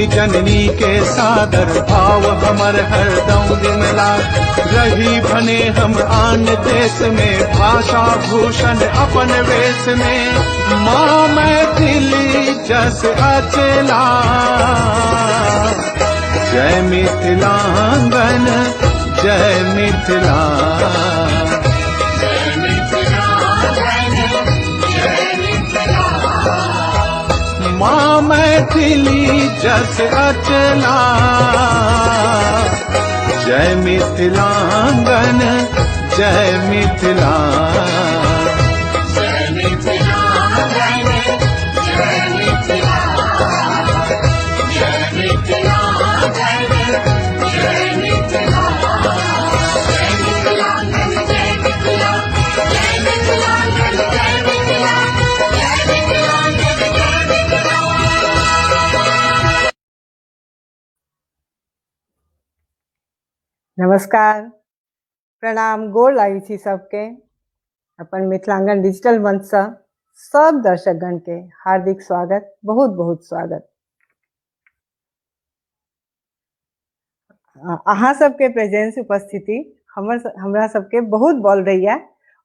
भूमि जननी के सादर भाव हमर हरदम विमला रही भने हम आन देश में भाषा भूषण अपन वेश में माँ मैथिली जस अचला जय मिथिलांगन जय मिथिला माँ मैथिली जस अचला जय मिथिलांगन जय मिथिला नमस्कार, प्रणाम, गोर लागै छी सबके। अपन मिथिलांगन डिजिटल मंच से सब दर्शकगण के हार्दिक स्वागत, बहुत बहुत स्वागत। अहाँ सबके प्रेजेंस उपस्थिति हमरा सबके बहुत बोल रही है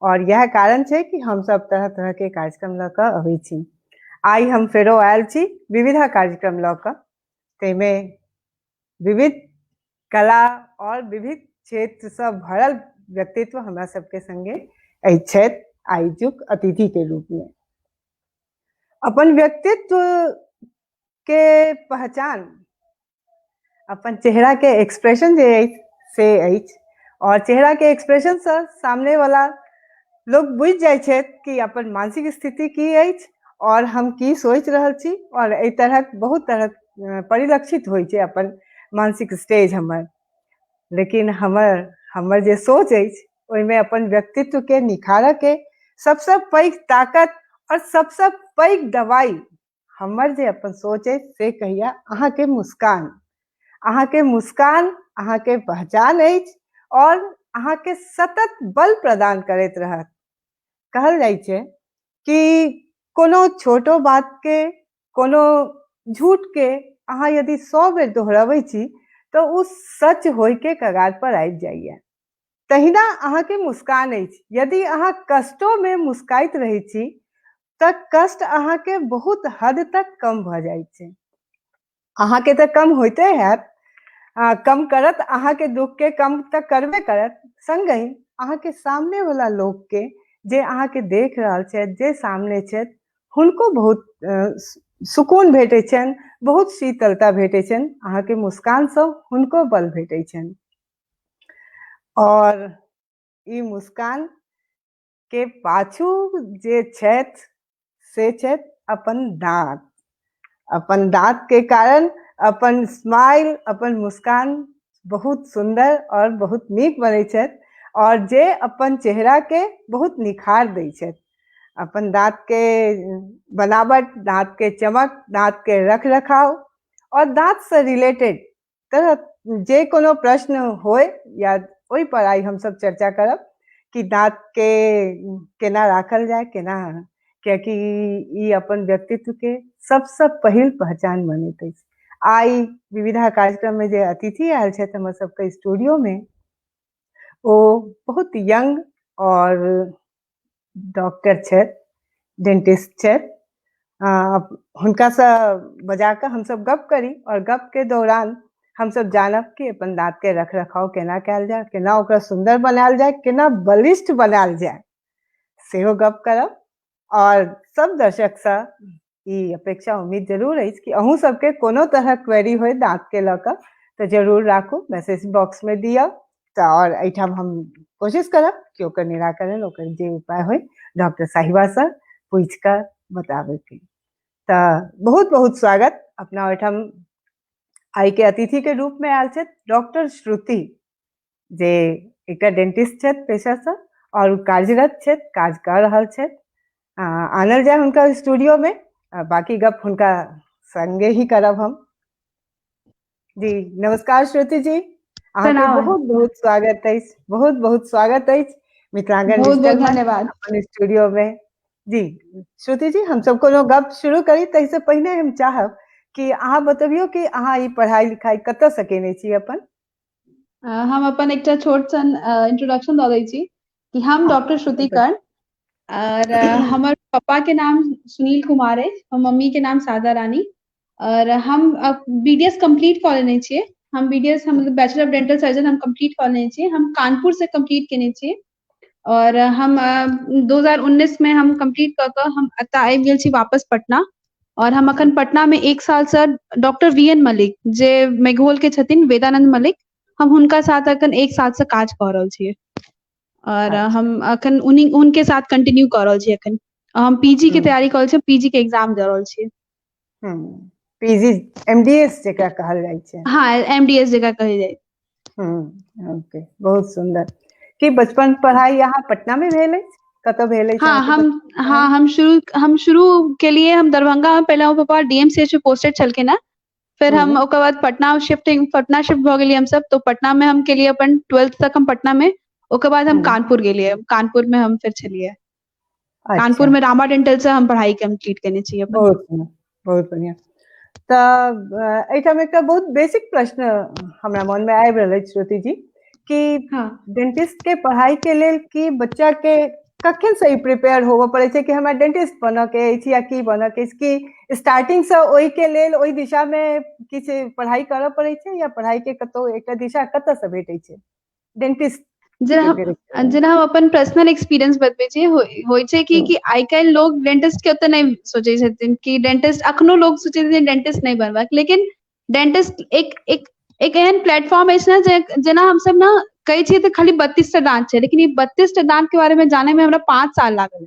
और यह कारण है कि हम सब तरह तरह के कार्यक्रम लऽ कऽ अबै छी। आई हम फेरो आयल छी विविधा कार्यक्रम लऽ कऽ, ताहिमे विविध कला और विविध क्षेत्र से भरल व्यक्तित्व हमरा सबके संगे छथि आजुक अतिथि के रूप में। अपन व्यक्तित्व के पहचान अपन चेहरा के एक्सप्रेशन जे से अछि और चेहरा के एक्सप्रेशन से सामने वाला लोग बुझ जाय छथि कि अपन मानसिक स्थिति की अछि और हम की सोच रहल छी और एहि तरहक बहुत तरह परिलक्षित होइ छै अपन मानसिक स्टेज हमर। लेकिन हमर जे सोच अछि ओहिमे अपन व्यक्तित्व के निखारऽ के सबसे पैघ ताकत और सबसे पैघ दवाई हमर जे अपन सोच अछि से कहिया अहाँ के मुस्कान। अहाँ के मुस्कान अहाँ के पहचान अछि और अहाँ के सतत बल प्रदान करैत रहत। कहल जाइ छै कि कोनो छोटो बात के, कोनो झूठ के अहाँ यदि 100 बेर दोहराबै छी तो उ सच होय के कगार पर आबि जाइए। तहिना अहाँ के मुस्कान अछि, यदि अहाँ कष्टों में मुस्काइत रहै छी तऽ कष्ट अहाँ के बहुत हद तक कम भऽ जाइ छै। अहाँ के तऽ कम होइते हैत, कम करत, अहाँ के दुख के कम तऽ करबे करत, संगहि अहाँ के सामने वाला लोग के जे अहाँ के देख रहल छथि, जे सामने छथि, हुनको बहुत सुकून भेटै छनि, बहुत शीतलता भेटै छनि, अहाँ के मुस्कान से हुनको बल भेटै छनि। और ई मुस्कान के पाछू जे छथि से छथि अपन दांत। अपन दांत के कारण अपन स्माइल, अपन मुस्कान बहुत सुंदर और बहुत नीक बनै छथि और जे अपन चेहरा के बहुत निखार दै छथि। अपन दांत के बनावट, दांत के चमक, दांत के रख रखाव और दांत से रिलेटेड तरह जे कोनो प्रश्न होय या ओहि पर आई हम सब चर्चा करब कि दांत के केना राखल जाय, केना, कियाकि ई अपन व्यक्तित्व के सबसे पहिल पहचान बनैत अछि। आई विविधा कार्यक्रम में जे अतिथि आयल छथि हमर सबके स्टूडियो में, ओ बहुत यंग और डॉक्टर छथि, डेंटिस्ट छथि। हुनका से बजा कऽ हम सब गप करी और गप के दौरान हम सब जानब कि अपन दांत के रख रखाव केना कैल जाय, केना ओकरा सुंदर बनायल जाय, केना बलिष्ठ बनायल जाय, सेहो गप करब। और सब दर्शक से ई अपेक्षा उम्मीद जरूर अछि कि अहूँ सबके कोनो तरह क्वेरी होय दांत के लऽ कऽ तो जरूर राखू, मैसेज बॉक्स में दिया और एहिठाम हम कोशिश करब कि ओकर निराकरण, ओकर जे उपाय होय डॉक्टर साहिबा से पूछ कर बताबे के। तो बहुत बहुत स्वागत। अपना ओहिठाम आई के अतिथि के रूप में आयल छथि डॉक्टर श्रुति, जे एकटा डेंटिस्ट छथि पेशा से और कार्यरत छथि, काज कर रहल छथि। आनल जाय हुनका स्टूडियो में, बाकी गप हुनका संगे ही करब हम। जी नमस्कार श्रुति जी, अहाँके बहुत बहुत स्वागत अछि, बहुत बहुत स्वागत अछि मिथिलांगन डिजिटल में अपन स्टूडियो में। जी श्रुति जी, हम सब कोनो गप शुरू करी तै से पहिने हम चाहब कि अहाँ बतबियो कि अहाँ ई पढ़ाई लिखाई कतऽ से केने छी अपन। हम अपन एकटा छोट सन इंट्रोडक्शन दऽ दै छी कि हम हाँ, डॉक्टर श्रुति कर्ण और हमर पापा के नाम सुनील कुमार अछि, और मम्मी के नाम सादा रानी, और हम बीडीएस कंप्लीट कऽ लेने छियै। हम बीडीएस हम बैचलर ऑफ डेंटल सर्जन हम कंप्लीट कऽ लेने छियै। हम कानपुर से कंप्लीट केने छियै, और हम 2019 में हम कंप्लीट कऽ कऽ हम एतऽ आबि गेल छी वापस पटना। और हम अखन पटना में 1 साल से डॉक्टर वीएन मलिक जे मेघोल के छथिन, वेदानंद मलिक, हम हुनका साथ अखन 1 साल से काज कऽ रहल छियै। और अच्छा। हम अखन उनके साथ कंटिन्यू कऽ रहल छियै अखन। हम पीजी के हम्म, तैयारी कऽ रहल छियै, पीजी के एग्जाम दऽ रहल छियै। पीजी एमडीएस जेकरा कहल जाइ छै। हाँ, एमडीएस जगह कहल जाय। ओके, बहुत सुंदर। कि बचपन पढ़ाई यहाँ पटना में भेल अछि, कतऽ भेल अछि हाँ अहाँके हम बचपन पढ़ाई? हाँ हम शुरू के लिए हम दरभंगा में, पहले हमर पापा डीएमसीएच में पोस्टेड छलखिन हैं। फिर हम ओकर बाद पटना शिफ्ट भऽ गेलियै हम सब। तो पटना में हम केलियै अपन 12th तक हम पटना में। ओकर बाद हम हम्म, कानपुर गेलियै, कानपुर में हम फिर छलियै। कानपुर अच्छा, में रामा डेंटल से हम पढ़ाई कंप्लीट केने छियै अपन। बहुत बढ़िया, बहुत बढ़िया। तऽ एहिठाम एकटा बहुत बेसिक प्रश्न हमरा मन में आबि रहल अछि श्रुति जी, कि हाँ डेंटिस्ट के पढ़ाई के लेल कि बच्चा के कखन से प्रिपेयर होबऽ पड़ै छै कि हमरा डेंटिस्ट बनऽ के अछि या की बनऽ के अछि, कि स्टार्टिंग से ओहि के लेल ओहि दिशा में किछु पढ़ाई करऽ पड़ै छै, या पढ़ाई के कतौ एकटा दिशा कतऽ से भेटै छै डेंटिस्ट जेना के हम direction में? जेना हम अपन पर्सनल एक्सपीरियंस बतबै छी, होइ छै कि आइ काल्हि लोग डेंटिस्ट के ओते नहि सोचै छथिन कि डेंटिस्ट, अखनो लोग सोचै छथिन डेंटिस्ट नहीं बनबाक। लेकिन डेंटिस्ट एक एक एक एहन प्लेटफॉर्म अछि ना, जेना हम सब ना कहै छियै तऽ खाली 32 टा दांत छै, लेकिन ई 32 टा दांत के बारे में जाने में हमरा 5 साल लागल।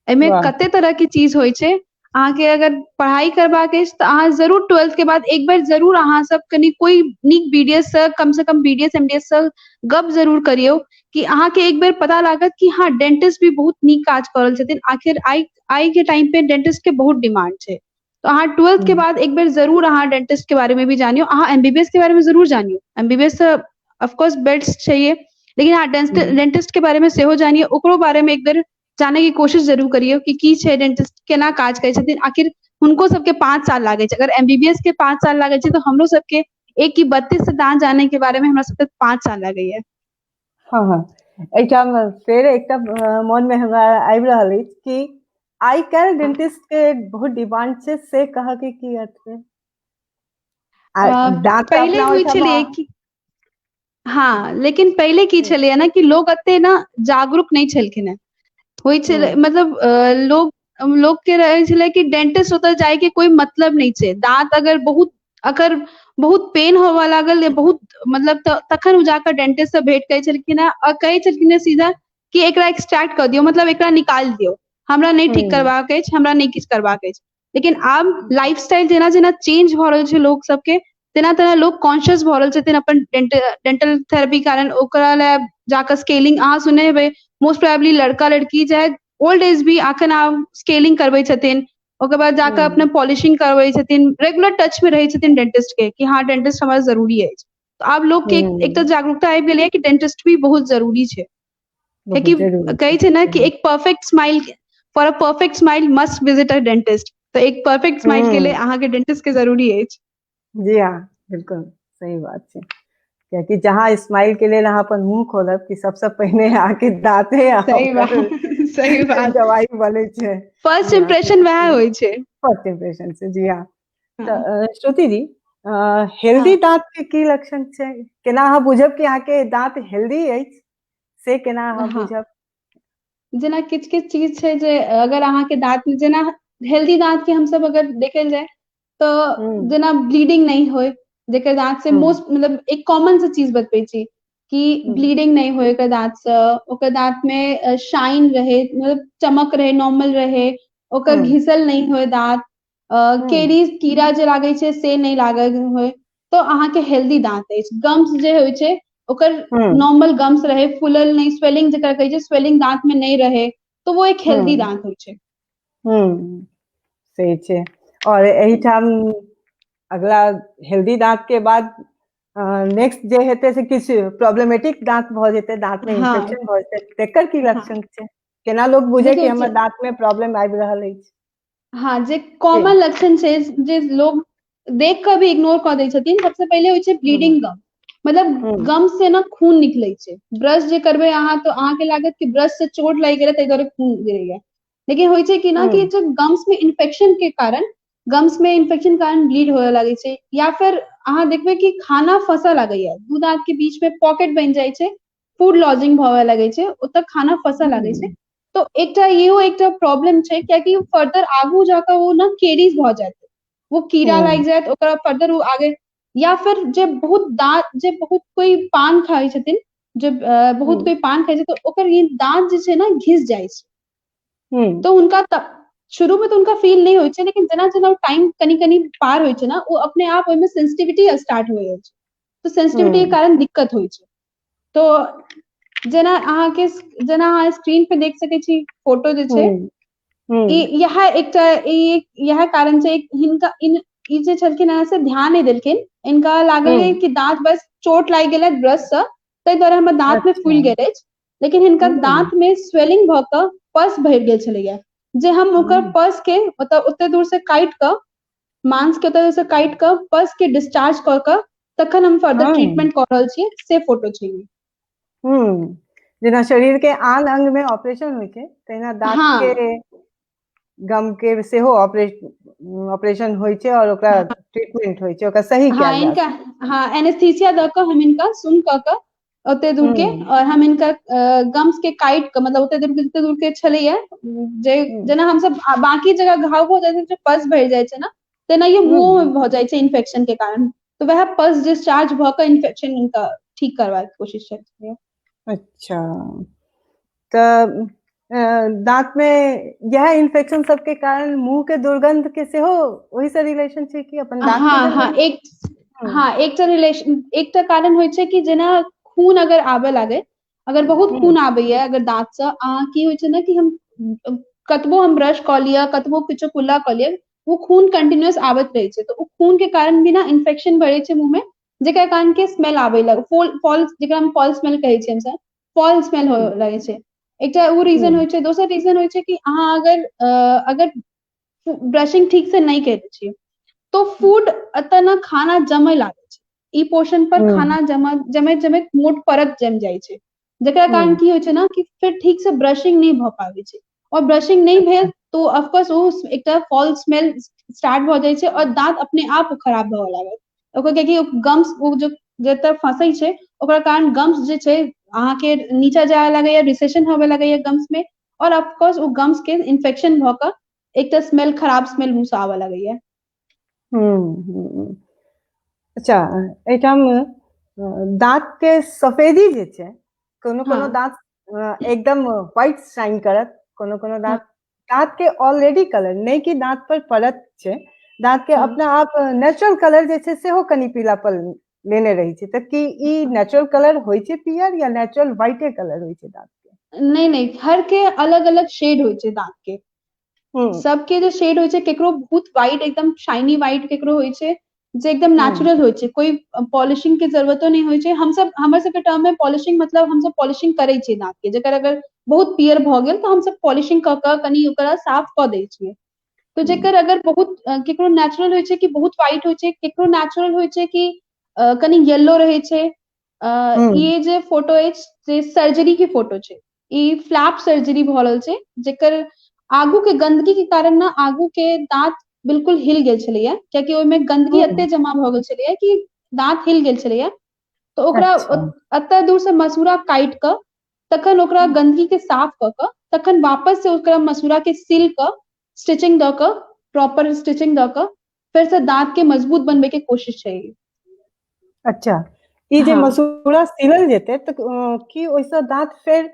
एहिमे वाह। कते तरह के चीज होइ छै। अहाँके अगर पढ़ाई करबाक अछि तऽ अहाँ जरूर 12th के बाद एक बेर जरूर अहाँ सब कनी कोई नीक बीडीएस से, कम से कम बीडीएस एमडीएस से गप जरूर करियौ, कि अहाँके एक बेर पता लागत कि हाँ डेंटिस्ट भी बहुत नीक काज कऽ रहल छथिन। आखिर आइ के टाइम पे डेंटिस्ट के बहुत डिमांड छै। तो अहाँ 12th के बाद एक बेर जरूर अहाँ डेंटिस्ट के बारे में भी जानियो। अहाँ एमबीबीएस के बारे में जरूर जानियो, एमबीबीएस से ऑफकोर्स बेस्ट चाहिए, लेकिन हाँ डेंटिस्ट के बारे में सेहो जानिए। ओकरो बारे में एक बेर जाने की कोशिश जरूर करियो कि की छै डेंटिस्ट, केना काज करै छथिन। आखिर हुनको सबके 5 साल लागे छै। अगर एमबीबीएस के 5 साल लागे छै, तो हमरो सबके एक की 32 दांत जाने के बारे में हमरा सबके 5 साल लगैया। हाँ हाँ, एहिठाम फेर एकटा मन में हमरा आबि रहल अछि कि आइ काल्हि डेंटिस्ट के बहुत डिमांड छै, से कहऽ के की अर्थ है? दांत तऽ पहले अपना हुई ओहिठाम छलिए कि हाँ, लेकिन पहले की छलिए ना कि लोग एते ना जागरूक नहीं छलखिन हैं। होइ छलै मतलब लोग के रहै छलै कि डेंटिस्ट ओतऽ जाय के कोई मतलब नहीं छै। दांत अगर बहुत पेन होबऽ लागल या बहुत मतलब तखन उ जाकऽ डेंटिस्ट से भेंट करै छलखिन हैं, और कहै छलखिन हैं सीधा कि एकरा एक्सट्रैक्ट कर दियौ, मतलब एकरा निकाल दियौ, हमरा नहीं ठीक करबाक अछि, हमरा नहीं किछु करबाक अछि। लेकिन आब लाइफस्टाइल जेना जेना चेंज भऽ रहल छै लोग सबके, तेना तेना लोग कॉन्शियस भऽ रहल छथिन अपन डेंटल थेरेपी कारण। ओकरा लए जाकऽ स्केलिंग अहाँ सुने हेबै, मोस्ट प्रोबेबली लड़का लड़की चाहे ओल्ड एज भी अखन आब स्केलिंग करबै छथिन। ओकर बाद जाकऽ अपने पॉलिशिंग करबै छथिन, रेगुलर टच में रहै छथिन डेंटिस्ट के, कि हाँ डेंटिस्ट हमरा जरूरी अछि। तो आब लोग के एक तो जागरूकता आबि गेलै कि डेंटिस्ट भी बहुत जरूरी छै। बहुत कि जरूरी कहै छै ना कि एक perfect smile, for a perfect smile must visit a dentist. तो एक परफेक्ट स्माइल के लिए अहाँ के डेंटिस्ट के जरूरी अछि। जी हाँ, बिल्कुल सही बात छै। कियाकि जहाँ स्माइल के लेल अहाँ अपन मुंह खोलब कि सबसे पहिने अहाँके दाँते सही बात, सही बात। दवाई बनै छै। फर्स्ट जी हाँ, इम्प्रेशन वएह होइ छै। फर्स्ट इम्प्रेशन से, जी हाँ। हाँ तऽ श्रुति जी, हेल्दी हाँ दांत के की लक्षण छै? केना अहाँ बुझब कि अहाँके दांत हेल्दी अछि, से केना अहाँ हाँ, बुझब? जेना किछु किछु चीज छै जे अगर अहाँके दांत में, जेना हेल्दी दांत के हमसब अगर देखल जाय तो जेना ब्लीडिंग नहीं होय, जेकर दांत से मोस्ट मतलब एक कॉमन सा चीज बतबै छी कि ब्लीडिंग नहीं होय ओकर दांत से, ओकर दांत में शाइन रहे, मतलब चमक रहे, नॉर्मल रहे, ओकर घिसल नहीं होय दांत, केरीज कीड़ा जे लागै छै से नहीं लागल होय, तो अहाँके हेल्दी दांत अछि। गम्स जे होइ छै ओकर नॉर्मल गम्स रहे, फूलल नहीं, स्वेलिंग जेकरा कहै छै, स्वेलिंग दांत में नहीं रहे, तो वो एक हेल्दी दांत होइ छै। सही छै। और एहिठाम अगला हेल्दी दांत के बाद नेक्स्ट जे हेतै से किछु प्रॉब्लमेटिक दांत भऽ जेतै, दांत में हाँ इन्फेक्शन भऽ जेतै, तेकर की हाँ, लक्षण छै? केना लोग बुझे कि हमर देखियौ दांत में प्रॉब्लम आबि रहल अछि? हाँ, जे जी कॉमन लक्षण छै जे लोग देख कऽ भी इग्नोर कऽ दै छथिन। सबसे पहिले होइ छै ब्लीडिंग गम, मतलब गम से ना खून निकलै छै। ब्रश जे करबै अहाँ तो अहाँके लागत कि ब्रश से चोट लागि गेलै ताहि दुआरे खून गिरैया, लेकिन होइ छै कि ना कि जो गम्स में इन्फेक्शन के कारण ब्लीड होए लागै छै, या फिर अहाँ देखबै कि खाना फंसऽ लागैया, दू दांत के बीच में पॉकेट बनि जाइ छै, फूड लॉजिंग भऽ लागै छै, ओतऽ खाना फंसऽ लागै छै। तो एकटा इहो एकटा प्रॉब्लम छै, कियाकि फर्दर आगू जाकऽ वो ना केरीज भऽ जायत, वो कीड़ा लागि जायत, ओकरा फर्दर वो आगे, या फिर जे बहुत कोई पान खाइ छथिन, बहुत कोई पान खाइ छै तऽ ओकर ई दांत जे छै ना घिस जाइ छै। तो हुनका शुरू में तो उनका फील नहीं होइ छै, लेकिन जेना जेना टाइम कनी कनी पार होइ छै ना, वो अपने आप ओहिमे सेंसिटिविटी स्टार्ट होइ छै, तो सेंसिटिविटी के कारण दिक्कत होइ छै। तो जेना अहाँ स्क्रीन पे देख सकै छी फोटो जे छै, यह कारण छै हिनका ई जे छलखिन हेँ से ध्यान नहि देलखिन, इनका लागल कि दांत बस चोट लागि गेलै ब्रश से, ताहि दुआरे हमर दांत में फूलि गेल अछि, लेकिन हिनकर दांत में स्वेलिंग भऽ कऽ पस भरि गेल छलैया, जे हम ओकर पस के मतलब ओते दूर से काटि कऽ, मांस के ओते दूर से काटि कऽ पस के डिस्चार्ज कऽ कऽ तखन हम फर्दर ट्रीटमेंट कऽ रहल छियै, से फोटो छै। जेना शरीर के आन अंग में ऑपरेशन होइ छै, तहिना दांत के गम के सेहो ऑपरेशन होइ छै और ओकरा ट्रीटमेंट होइ छै, ओकरा सही कयल जा सकै छै। एनेस्थीसिया दऽ कऽ हम इनका सुन कऽ कऽ ओते दूर के, और हम इनका गम्स के काटि कऽ, मतलब ओते दूर के छलैया, जे जेना हमसब बाकी जगह घाव भऽ जाइ छै पस भरि जाइ छै ना, तेनाहिये मुंहो में भऽ जाइ छै इन्फेक्शन के कारण, तो वएह पस डिस्चार्ज भऽ कऽ इन्फेक्शन इनका ठीक करबाक कोशिश छै। अच्छा, तऽ दांत में यह इन्फेक्शन सबके कारण मुंह के दुर्गंध के सेहो ओहि से रिलेशन छै कि अपन दांत के दुर्गंध? एकटा कारण होइ छै कि जेना खून अगर आबे लागे, अगर बहुत खून आबैया अगर दांत से, की होइ छै ना कि हम कतबो हम ब्रश कऽ लिअ, कतबो किछो कुल्ला कऽ लिअ, वो खून कंटिन्यूअस आबत रहै छै, तो ओ खून के कारण भी ना इन्फेक्शन बढ़ै छै मुंह में, जेकर कारण के स्मेल आबे लगे, फॉल जेकरा हम फॉल स्मेल कहै छियै हमसब, फॉल स्मेल हो लगे छै, एकटा वो रीजन होइ छै। दोसर रीजन होइ छै कि अहाँ अगर ब्रशिंग ठीक से नहीं करै छियै, तो फूड एतऽ ना खाना जमै लागे छै, ई पोर्शन पर खाना जमैत जमैत मोट परत जम जाइ छै, जेकरा कारण की होइ छै ना कि फिर ठीक से ब्रशिंग नहीं भऽ पाबै छै, और ब्रशिंग नहीं भेल तो ऑफकोर्स वो एकटा फॉल स्मेल स्टार्ट भऽ जाइ छै, और दांत अपने आप खराब भऽ लागत, ओकर कियाकि गम्स जतऽ फंसै छै ओकर कारण गम्स जे छै अहाँके नीचा जाय लगैया, रिसेशन होवे लगैया गम्स में, और ऑफकोर्स ओ गम्स के इन्फेक्शन भऽ कऽ एकटा स्मेल, खराब स्मेल मुंह से आबऽ लगैया। अच्छा, एहिठाम दांत के सफेदी जे छै, कोनो दांत एकदम व्हाइट शाइन करत, कोनो दांत के ऑलरेडी कलर, नहीं कि दांत पर परत छै, दांत के अपना आप नेचुरल कलर जे छै सेहो कनी पीलापन लेने रहै छै, तऽ कि ई नेचुरल कलर होइ छै पीयर, या नेचुरल व्हाइटे कलर होइ छै दांत के? नहीं, हर के अलग अलग शेड होइ छै दांत के, सबके जो शेड होइ छै, केकरो बहुत व्हाइट एकदम शाइनी व्हाइट केकरो होइ छै, जे एकदम नेचुरल होइ छै, कोई पॉलिशिंग के जरूरतो नहीं होइ छै। हमर सबके टर्म में पॉलिशिंग मतलब हमसब पॉलिशिंग करै छियै दांत के, जेकर अगर बहुत पीयर भऽ गेल तऽ हमसब पॉलिशिंग कऽ कऽ कनी ओकरा साफ कऽ दै छियै। तो जेकर अगर बहुत केकरो नेचुरल होइ छै कि बहुत व्हाइट होइ छै, केकरो नेचुरल होइ छै कि कनी येलो रहै छै। ये जे फोटो अछि से सर्जरी के फोटो छै, ई फ्लैप सर्जरी भऽ रहल छै, जेकर आगू के गंदगी के कारण ना आगू के दांत बिल्कुल हिल गेल छलैया, कियाकि ओहिमे गंदगी एते जमा भऽ गेल छलैया कि दांत हिल गेल छलैया, तो ओकरा एते दूर से मसूड़ा काटि कऽ तखन ओकरा गंदगी के साफ कऽ कऽ तखन वापस से ओकरा मसूड़ा के सील कऽ, स्टिचिंग दऽ कऽ, प्रॉपर स्टिचिंग दऽ कऽ फेर से दांत के मजबूत बनबै के कोशिश छै। अच्छा, ई जे मसूड़ा सीलल जेतै तऽ की ओहिसँ दांत फेर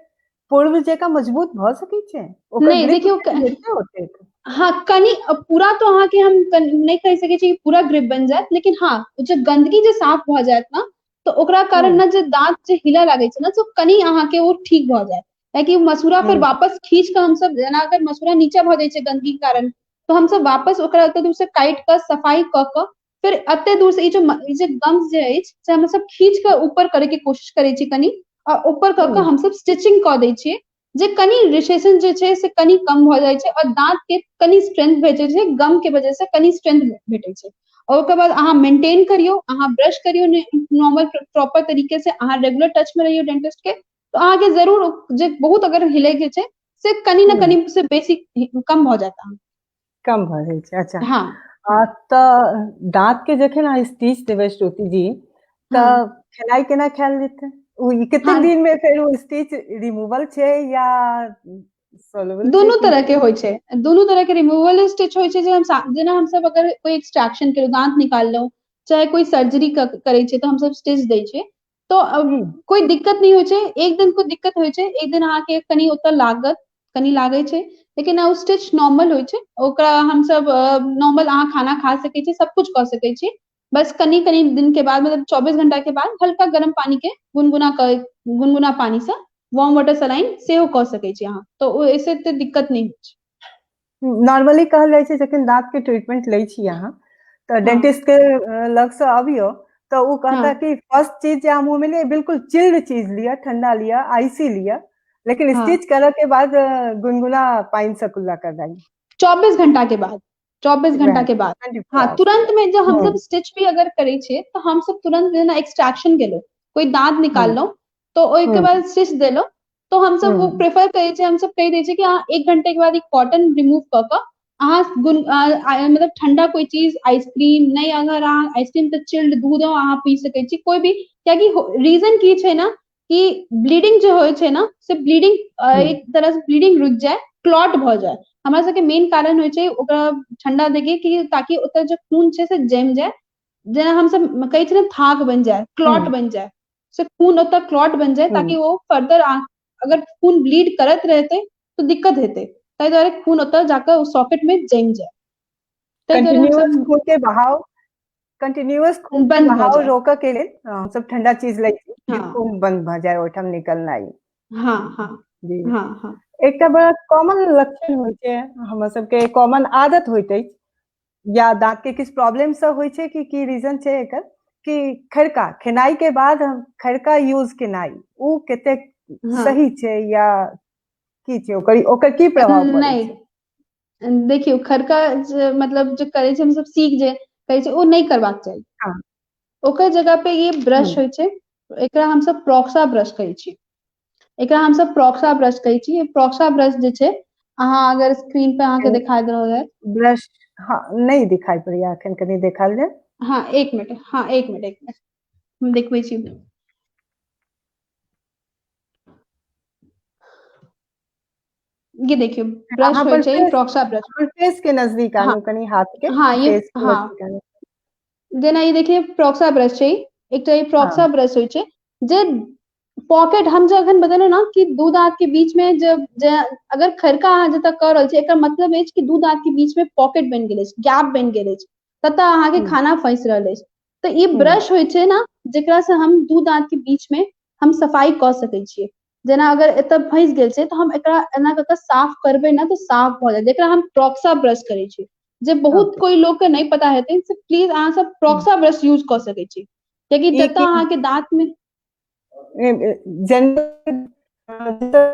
पूर्व जकाँ मजबूत भऽ सकै छै? ओकर नहीं ग्रिप देखियौ, जेते ओतेक? हाँ कनी पूरा तो अहाँके हम नहीं कहि सकै छी पूरा ग्रिप बनि जायत, लेकिन हाँ जे गंदगी जे साफ भऽ जायत ना, तो ओकरा कारण ना जे दांत जे हिलऽ लागै छै ना, तो कनी अहाँके वो ठीक भऽ जायत, कियाकि मसूड़ा फिर वापस खींच कऽ हमसब, जेना अगर मसूड़ा नीचा भऽ जाइ छै गंदगी के कारण, तो हमसब वापस ओकरा एते दूर से काटि कऽ सफाई कऽ कऽ फिर एते दूर से ई जे गम्स जे अछि से हम सब खींच कऽ ऊपर करे के कोशिश करै छी कनी, आ ऊपर कऽ कऽ हमसब स्टिचिंग कऽ दै छियै, जे कनी रिसेशन जे छै से कनी कम भऽ जाइ छै, और दांत के कनी स्ट्रेंथ भेटै छै, गम के वजह से कनी स्ट्रेंथ भेटै छै, और ओकर बाद अहाँ मेंटेन करियो, अहाँ ब्रश करियो नॉर्मल प्रॉपर तरीके से, अहाँ रेगुलर टच में रहियो डेंटिस्ट के, तो अहाँके जरूर जे बहुत अगर हिले के छै से कनी ना कनी से बेसी कम भ जाता। कम भ जाइ छै। अच्छा हाँ तऽ दाँत के जखन अहाँ स्टिच देबै श्रुति जी, तऽ हाँ खेनाइ केना खायल जेतै? ओ कतेक हाँ दिन में फेर ओ स्टिच रिमूवल छै या सोल्वेबल छै दुनू की तरह के छै? होइ छै, दुनू तरह के रिमूवल स्टिच होइ छै, जे हम जेना हम सब अगर कोई एक्सट्रैक्शन के दांत निकाललहुं चाहे कोई सर्जरी करे छै तो हम सब स्टिच दै छै, तो कोई दिक्कत नहीं होइ छै। एक दिन कोई दिक्कत होइ छै, एक दिन अहाँके कनी ओतऽ लागत, कनी लागै छै, लेकिन ओ स्टिच नॉर्मल होइ छै, ओकरा हम सब नॉर्मल अहाँ खाना खा सकै छी, सब कुछ कऽ सकै छी, बस कनी कनी दिन के बाद मतलब 24 घंटा के बाद हल्का गर्म पानी के गुनगुना पानी से वार्म वाटर सलाइन सेहो कऽ सकै छी अहाँ, तो ओहिसे एते दिक्कत नहीं होइ छै। नॉर्मली कहल जाइ छै जखन दाँत के ट्रीटमेंट लै छी अहाँ तऽ हाँ डेंटिस्ट के लग से अबियो तो वो कहता हाँ कि फर्स्ट चीज जे अहाँ मुंह में लिए बिल्कुल चिल्ड चीज लिया, ठंडा लिया, आइसी लिया, लेकिन हाँ स्टिच करे के बाद गुनगुना पानी से कुल्ला कर देंगे। 24 घंटा के बाद, 24 घंटा के बाद, 24 हाँ hours। तुरंत में जब हम हम्म सब स्टिच भी अगर करे छियै तो हम सब तुरंत जेना एक्सट्रैक्शन गेलो, कोई दांत हम्म निकाललो तो ओहि के हम्म बाद स्टिच देलो, तो हम सब वो हम्म प्रेफर करे छै, हम सब कह दै छै कि अहाँ 1 घंटे के बाद एक कॉटन रिमूव क के अहाँ मतलब ठंडा कोई चीज, आइसक्रीम नहीं, अगर अहाँ आइसक्रीम तो चिल्ड दूध अहाँ पी सकै छी कोई भी, कियाकि रीजन की छै ना कि ब्लीडिंग जो होइ छै ना से ब्लीडिंग हम्म एक तरह से ब्लीडिंग रुक जाए, क्लॉट भ जाए, हमरा सबके मेन कारण होइ छै ओकरा ठंडा देके कि ताकि ओतऽ जे खून छै से जम जाए, जेना हम सब कहै छै ना थाक बन जाए, क्लॉट हम्म बन जाए, से खून ओतऽ क्लॉट बन जाए हम्म ताकि वो फर्दर अगर खून ब्लीड करत रहते तो दिक्कत हेतै, ताहि दुआरे खून ओतऽ जाकर सॉकेट में जम जाए, ताहि दुआरे हम कंटिन्यूअस सब खून के बहाव, कंटिन्यूअस खून के बंद भऽ बहाव जाए। रोकऽ के लेल सब ठंडा चीज लै छी जे हाँ खून बंद भ जाए ओहिठाम निकलनाइ। हाँ हाँ जी हाँ हाँ एकटा बड़ा कॉमन लक्षण होइ छै, हमर सबके कॉमन आदत होइत अछि, या दांत के किछु प्रॉब्लम से होइ छै कि की रीजन छै एकर कि खड़का खेनाई के बाद हम खड़का यूज केनाई उ कतेक हाँ सही छै या की छै, ओकर ओकर की प्रभाव पड़ै नहीं छै? देखियौ खड़का मतलब जो करे छै हम सब सीख जे करे छै ओ नहीं करबाक चाही, हाँ ओकर जगह पे ये ब्रश हम्म होइ छै, एकरा हम सब प्रोक्सा ब्रश कहै छी, एकरा हम सब प्रोक्सा ब्रश कहै छी। प्रोक्सा ब्रश जे छै अहाँ अगर स्क्रीन पे अहाँके दिखा दे रहल है, ब्रश हाँ नहीं दिखाई पड़ैया एखन, कनी देखाल जाए। हाँ एक मिनट, हाँ एक मिनट एक मिनट हम देखबै छी, ये देखियो अहाँ ब्रश होइ अपन छै फेस, प्रोक्सा ब्रश। अपन फेस के नजदीक हाँ आनू कनी हाथ के, हाँ ये फेस के हाँ नजदीक आनू। जेना ये देखिए प्रोक्सा ब्रश छै, एकटा ये हाँ प्रोक्सा ब्रश होइ छै जे पॉकेट हम जे अखन बतेलहुँ ना कि दू दांत के बीच में जब अगर खड़का अहाँ जतऽ कऽ रहल छी एकर मतलब अछि कि दू दांत के बीच में पॉकेट बनि गेल अछि, गैप बनि गेल अछि, ततऽ अहाँके हम्म खाना फंसि रहल अछि, तो ई हम्म ब्रश होइ छै ना जेकरा से हम दू दांत के बीच में हम सफाई कऽ सकै छियै, जेना अगर एतऽ फंसि गेल छै तो हम एकरा एना कऽ के साफ करबै ना तो साफ भऽ जायत, जेकरा हम प्रोक्सा ब्रश कहै छी, जे बहुत ओके कोई लोग के नहीं पता हेतै से प्लीज अहाँ सब प्रोक्सा ब्रश यूज कऽ सकै छी, कियाकि ई जतऽ अहाँके दांत में जनरल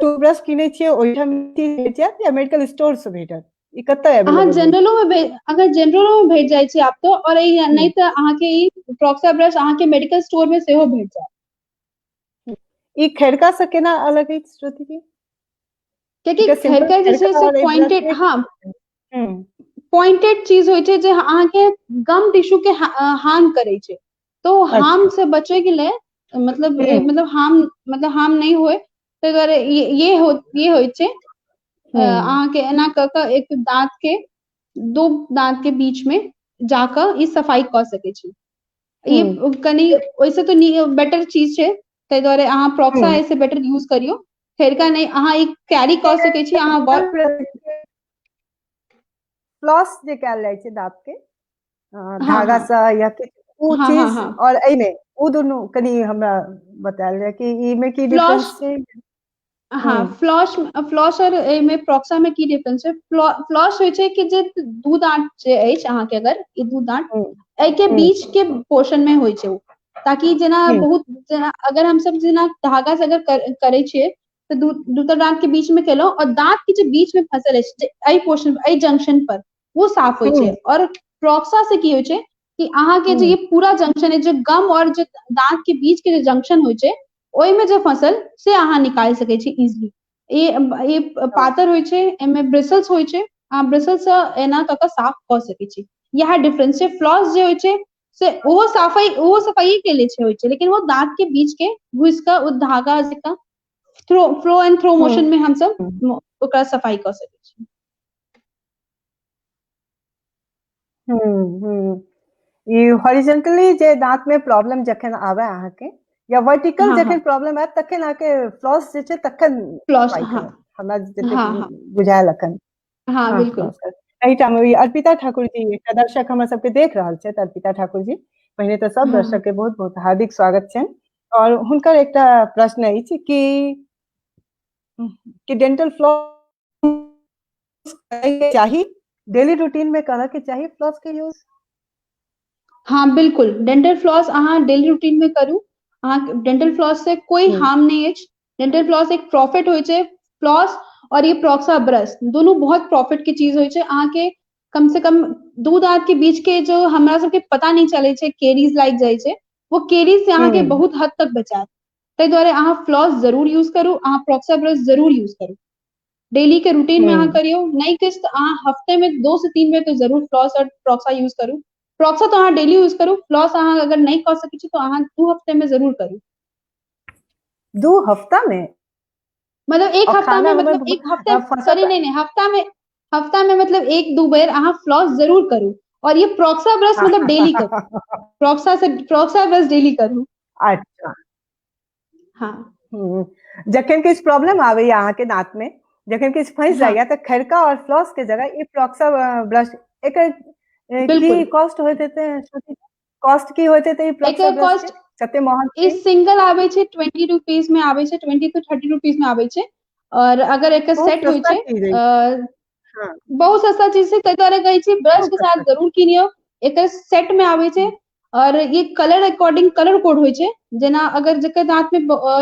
टूथब्रश किनै छियै ओहिठाम भेट जायत या मेडिकल स्टोर से भेटत? ई कतऽ अहाँ अवेलेबल होइ जनरलो में अगर जनरलो में भेट जाइ छै आब तो, और छै? नहीं तो अहाँके ई प्रोक्सा ब्रश अहाँके मेडिकल स्टोर में सेहो भेट जायत। ई खड़का से केना अलग अछि श्रुति जी? कियाकि एकर सिंपल खड़का जे छै खड़का से और एहि ब्रश पॉइंटेड, में हाँ हम्म पॉइंटेड चीज होइ छै जे अहाँके गम टिश्यू के हार्म करै छै, तो हार्म अच्छा से बचे के लिए मतलब हम्म मतलब हार्म नहीं होए ताहि दुआरे ये होइ छै, हम्म अहाँके एना कऽ कऽ एक दांत के दो दांत के बीच में जाकर ई सफाई कऽ सकै छी, हम्म ई कनी ओहिसे तो बेटर चीज छै, ताहि दुआरे अहाँ प्रोक्सा हम्म ऐसे बेटर यूज करियो, खड़का नहीं अहाँ ई कैरी कऽ सकै छी अहाँ फ्लॉस जे कयल जाइ छै दांत के हाँ धागा हाँ से या किछु उ हाँ हाँ चीज हाँ और एहिमे उ दुनू कनी हमरा बतायल जाय कि ई में की फ्लॉस, डिफरेंस छै? हाँ फ्लॉस और एहिमे प्रोक्सा में की डिफरेंस छै, फ्लॉस होइ छै कि जे दू दांत जे अछि अहाँके अगर ई दू दांत हम्म एहि के हम्म बीच के पोर्शन में होइ छै ओ, ताकि जेना हम्म बहुत जेना अगर हम सब जेना धागा से अगर करे छियै तो दूटा दांत के बीच में केलहुं और दांत के जे बीच में फंसल अछि एहि पोर्शन एहि जंक्शन पर वो साफ होइ छै, हम्म और प्रोक्सा से की होइ छै कि अहाँ के जो ये पूरा जंक्शन है, जो गम और जो दांत के बीच के जो जंक्शन होइ छै, ओहि में जो फसल से अहाँ निकाल सकै छी इजिली। ये पातर होइ छै, एमे ब्रिसल्स होइ छै, अहाँ ब्रिसल्स से एना क के साफ क सकै छी। यह डिफरेंस छै। फ्लॉस जे होइ छै से ओहो सफाई के लिए छै होइ छै, लेकिन वो दांत के बीच के घुस के ओ धागा जका फ्लो एंड थ्रो मोशन में हम सब ओकरा सफाई क सकै छी। ई हॉरिजॉन्टली जे दांत में प्रॉब्लम जखन आवे अहाँ के, या वर्टिकल हाँ, जखन हाँ। प्रॉब्लम आए तखन अहाँ के फ्लॉस जे छै तखन फ्लॉस, सफाई हाँ। करत, हमरा जतेक हाँ, हाँ। बुझायल अखन। हाँ, हाँ, बिल्कुल। फ्लॉस करत। एहिठाम ई अर्पिता ठाकुर जी एकटा दर्शक हमर सबके देख रहल छथि, अर्पिता ठाकुर जी। पहिने तऽ सब हाँ, दर्शक के बहुत बहुत हार्दिक स्वागत छनि, और हुनकर एकटा प्रश्न अछि कि डेंटल फ्लॉस चाही, डेली रूटीन में करऽ के चाही फ्लॉस के यूज? हाँ, बिल्कुल। डेंटल फ्लॉस अहाँ डेली रूटीन में करू। अहाँ डेंटल फ्लॉस से कोई हार्म नहीं अछि। डेंटल फ्लॉस एक प्रॉफिट होइ छै। फ्लॉस और ये प्रोक्सा ब्रश दोनों बहुत प्रॉफिट की चीज होइ छै। अहाँ के कम से कम दू दांत के बीच के जो हमरा सबके पता नहीं चले छै, केरीज लाग जाय छै, वो केरीज से अहाँ के बहुत हद तक बचात। ताहि दुआरे अहाँ फ्लॉस जरूर यूज करू, अहाँ प्रोक्सा ब्रश जरूर यूज करू। डेली के रूटीन में अहाँ करियो, नहीं किछ तऽ अहाँ हफ्ते में 2 से 3 बेर तो जरूर फ्लॉस और प्रोक्सा यूज करू। प्रोक्सा तो अहाँ डेली यूज करू, फ्लॉस अहाँ अगर नहीं कर सकै छी तो अहाँ 2 हफ्ते में जरूर करू। 2 हफ्ता में? मतलब एक और हफ्ता खाना में, हमर मतलब एक हफ्ते फंसत। सॉरी नहीं हफ्ता में मतलब 1-2 बेर अहाँ फ्लॉस जरूर करू। और ये प्रोक्सा ब्रश मतलब डेली करू। प्रोक्सा ब्रश डेली करू। अच्छा। हाँ। जखन किछु प्रॉब्लम आबैया अहाँ के दांत में, जखन किछु फंस हाँ, जाइया, तो खैरका और फ्लॉस के जगह ये प्रोक्सा ब्रश, एकर बिल्कुल। की कॉस्ट होइत हेतै? कॉस्ट की होइत हेतै ई प्रोक्सा एकर ब्रश के? कॉस्ट कते महग ई छै? सिंगल आबै छै 20 रुपीस में आबै छै, 20 to 30 रुपीस में आबै छै। और अगर एकर बहुत सेट होइ सस्ता छै चीज है। हाँ, बहुत सस्ता चीज छै, ताहि दुआरे कहै छी ब्रश बहुत के साथ सस्ता चीज। जरूर किनियौ। एकर सेट में आबै छै, और ये कलर अकॉर्डिंग कलर कोड होइ छै। जेना अगर जेकर दांत में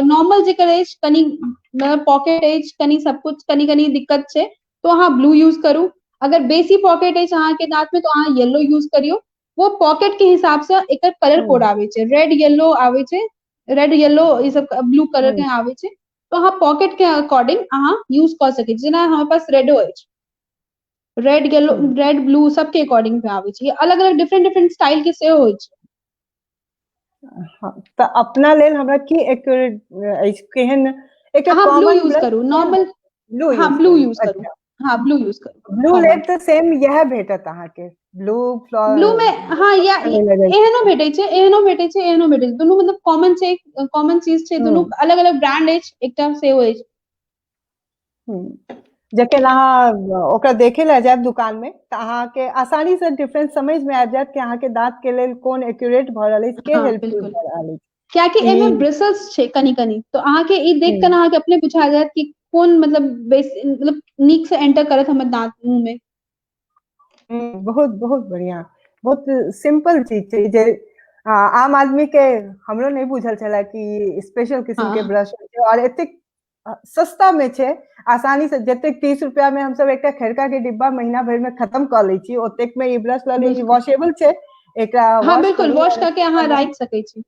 नॉर्मल जेकर अछि, कनी मतलब पॉकेट अछि, कनी सब कुछ कनी दिक्कत छै, तो अहाँ ब्लू यूज करू। अगर बेसी पॉकेट अछि अहाँ के दांत में तो अहाँ येलो यूज करियो। वो पॉकेट के हिसाब से एकर कलर कोड आबै छै, रेड येलो आबै छै, रेड येलो ई सब ब्लू कलर के आबै छै। तो अहाँ पॉकेट के अकॉर्डिंग अहाँ यूज कर सकै छी। जेना हमारे पास रेडो अछि, रेड येलो रेड ब्लू सबके अकॉर्डिंग पे आबै छै। अलग अलग डिफरेंट स्टाइल के सेहो होइ छै। हाँ, तऽ अपना लेल हमरा की एक्यूरेट अछि, केहन एकटा अहाँ ब्लू कॉमन यूज ब्रश करू, कोन? नॉर्मल। ब्लू हाँ, यूज ब्लू करू? यूज करू। अच्छा। हाँ, ब्लू यूज करू, ब्लू कॉमन। लेब तऽ सेम यह भेटत अहाँ के ब्लू ब्लू में हाँ, या नहीं लगै छै। एहनो भेटै छै, एहनो भेटै छै, एहनो भेटै छै। दुनू मतलब कॉमन छै, कॉमन चीज छै। दुनू अलग अलग ब्रांड अछि, एकटा सेहो अछि। जखन अहाँ ओकरा देखे ला जायब दुकान में, तऽ अहाँ के आसानी से डिफरेंस समझ में आबि जायत कि अहाँ के दांत के लेल कोन एक्यूरेट भ रहल अछि, के हाँ, हेल्पफुल बिल्कुल। भ रहल अछि। कियाकि एमे ब्रिसल्स छै कनी कनी, तो अहाँ के ई देख कर अहाँ के अपने बुझा जायत कि कोन मतलब मतलब नीक से एंटर करत हमर दांत मुंह में। बहुत बहुत बढ़िया, बहुत सिंपल चीज छै जे आम आदमी के हमरो नहीं बुझल छला कि स्पेशल किस्म के हाँ, ब्रश होइ छै, और एतेक सस्ता में छै। आसानी से जतेक 30 रुपया में हम सब एकटा खैरका के डिब्बा महीना भर में खत्म क लै छी, ओतेक में ई ब्रश ल लेब। ई बिल्कुल। वॉशेबल छै, एकरा हाँ, वॉश बिल्कुल करू वॉश और करके अहाँ राखि सकै छी।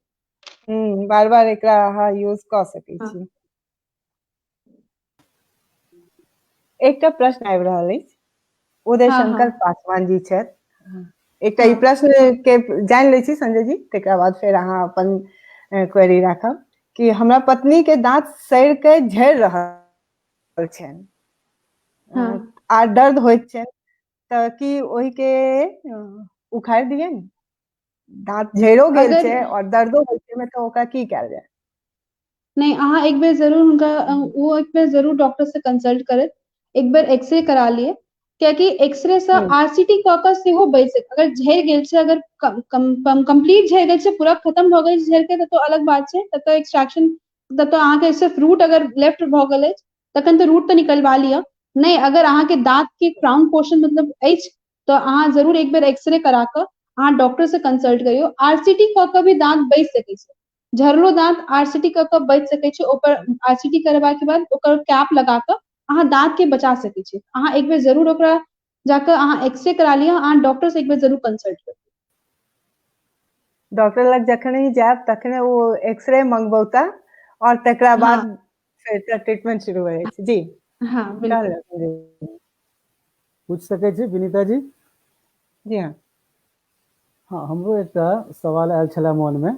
बार बार एकरा अहाँ यूज क सकै हाँ, छी। एकटा प्रश्न आबि रहल अछि, उदय हाँ, शंकर हाँ, पासवान जी छथि। एकटा ई हाँ, प्रश्न के जानि लै छी संजय जी, तकरा बाद फेर अहाँ अपन क्वेरी राखब कि हमरा पत्नी के दांत सड़ि के झड़ि रहल छनि, हाँ। आ दर्द होइत छनि, तऽ की ओहि के उखाड़ि दियनि? दांत झड़ियो गेल अगर छै और दर्दो होइ छै में, तऽ ओकरा की कैल जाय? नहीं, अहाँ एक बेर जरूर हुनका वो एक बेर जरूर डॉक्टर से कंसल्ट करत। एक बेर एक्सरे करा लिअ, कियाकि एक्सरे से आरसीटी क के सेहो बढ़ि सकै। अगर झड़ि गेल छै, अगर कंप्लीट झड़ि गेल छै, पूरा खत्म भ गेल छै झड़ि के, तब तो अलग बात छै, तब तो एक्सट्रैक्शन, तब तो अहाँ के सिर्फ रूट अगर लेफ्ट भ गेल अछि तखन तो रूट तो निकलवा लिअ। नहीं, अगर अहाँ के दांत के क्राउन पोर्शन मतलब अछि, तो अहाँ जरूर एक बेर एक्सरे करा के अहाँ डॉक्टर से कंसल्ट करियो। आरसीटी क के भी दांत बढ़ि सकै छै। झरलो दांत आरसीटी क के बचि सकै छै। ओकर आरसीटी करबा के बाद ओकर कैप लगा के अहाँ दांत के बचा सकै छी। अहाँ एक बेर जरूर ओकरा जाके अहाँ एक्सरे करा लिअ, अहाँ डॉक्टर से एक बेर जरूर कंसल्ट करियो। डॉक्टर लग जखने ही जायब तखने वो एक्सरे मंगबौता और तकरा बाद हाँ फिर ट्रीटमेंट शुरू हो जाइ छै। जी हाँ बिल्कुल। कहलक पूछ सकै छी विनीता जी? जी हाँ हाँ, हमरो एकटा सवाल आयल छलै मोनमे।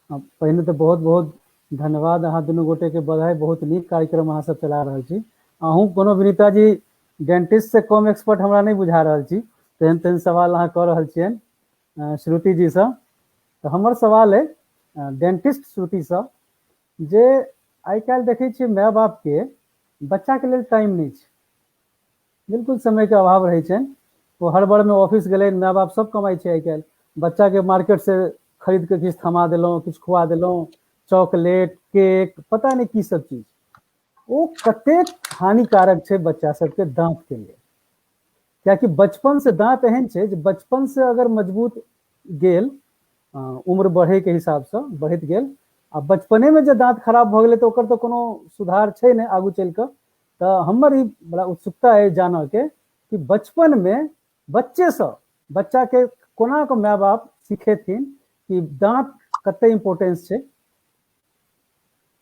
पहिने तऽ बहुत बहुत धन्यवाद, अहाँ दुनू गोटेके बधाई, बहुत नीक कार्यक्रम अहाँ सब चला रहल छी। अहूँ कोनो विनीता जी डेंटिस्ट से कम एक्सपर्ट हमरा नहीं बुझा रहल छी, तेहन तेहन सवाल अहाँ कऽ रहल छियनि श्रुति जी से। तऽ हमर सवाल है डेंटिस्ट श्रुति से, जे आइ काल्हि देखै छियै माय बापके बच्चाके लेल टाइम नहीं छै, बिल्कुल समयके अभाव रहै छनि। वो हड़बड़मे ऑफिस गेलै, माय बाप सब कमाइ छै आइ काल्हि, बच्चाके मार्केट से खरीद के किछु थमा देलहुँ, किछु खुआ देलहुँ, चॉकलेट केक पता नहीं की सब चीज, वो कतेक हानिकारक छै बच्चा सबके दांत के लिए। कियाकि बचपन से दांत एहन छै जे बचपन से अगर मजबूत गेल, उम्र बढ़े के हिसाब से बढ़ैत गेल, आ बचपने में जे दांत खराब भऽ गेलै तऽ ओकर तऽ कोनो सुधार छै नहि आगू चलि कऽ। तऽ हमर ई बड़ा उत्सुकता है जानऽ के कि बचपन में बच्चे से बच्चा के कोना कऽ माय बाप सिखेथिन कि दांत कते इम्पोर्टेंस छै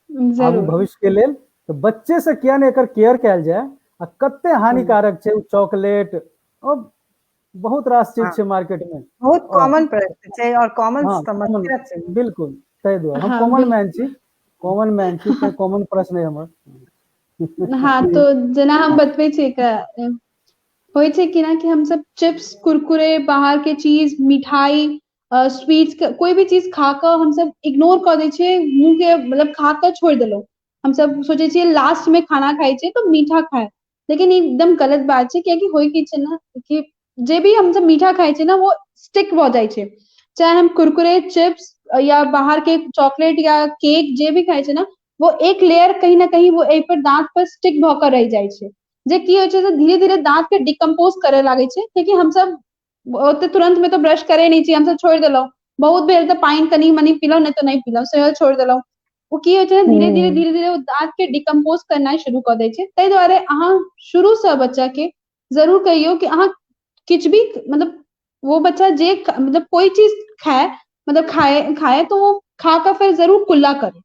आगू जरूर। भविष्य के लेल। तो बच्चे से किया नहीं एकर केयर कैल जाए, आ कते हानिकारक छै चॉकलेट और बहुत रास चीज हाँ छै मार्केट में। बहुत कॉमन प्रश्न छै और कॉमन हाँ समस्या छै। बिल्कुल, ताहि दुआरे हम हाँ कॉमन मैन छी, बिल्कुल। कॉमन मैन छी, ते कॉमन प्रश्न है हमर। हाँ तो जेना हम बतबै छी एकरा, होइ छै कि ना कि हम सब चिप्स कुरकुरे बाहर के चीज मिठाई स्वीट्स कोई भी चीज खा कर हम सब इग्नोर कर दै छियै, मुंह के मतलब खा कर छोड़ देलो। हम सब सोचे छियै लास्ट में खाना खाइ छै तो मीठा खाए, लेकिन ई एकदम गलत बात छै। कियाकि होइ की छै ना कि जे भी हम सब मीठा खाइ छै ना वो स्टिक भऽ जाइ छै, चाहे हम कुरकुरे चिप्स या बाहर के चॉकलेट या केक जे भी खाइ छै ना, वो एक लेयर कहीं ना कहीं वो एक पर दांत पर स्टिक भऽ कर रह जाइ छै, जे की होइ छै से धीरे धीरे दांत के डिकम्पोज करे लागे छै। क्याकि हम सब ओते तुरंत में तो ब्रश करे नहीं छी, हम सब छोड़ देलहुँ, बहुत बेर तऽ पानि कनी मनी पीलहुँ नहीं तो नहीं पीलहुँ, सेहो छोड़ देलहुँ। वो की होइ छै ना धीरे धीरे धीरे धीरे वो दांत के डिकम्पोज करनाइ शुरू कऽ दै छै। ताहि दुआरे अहाँ शुरू से बच्चा के जरूर कहियो कि अहाँ किछु भी मतलब वो बच्चा जे मतलब कोई चीज खाए, मतलब खाए खाए तो वो खा कर फिर जरूर कुल्ला करे।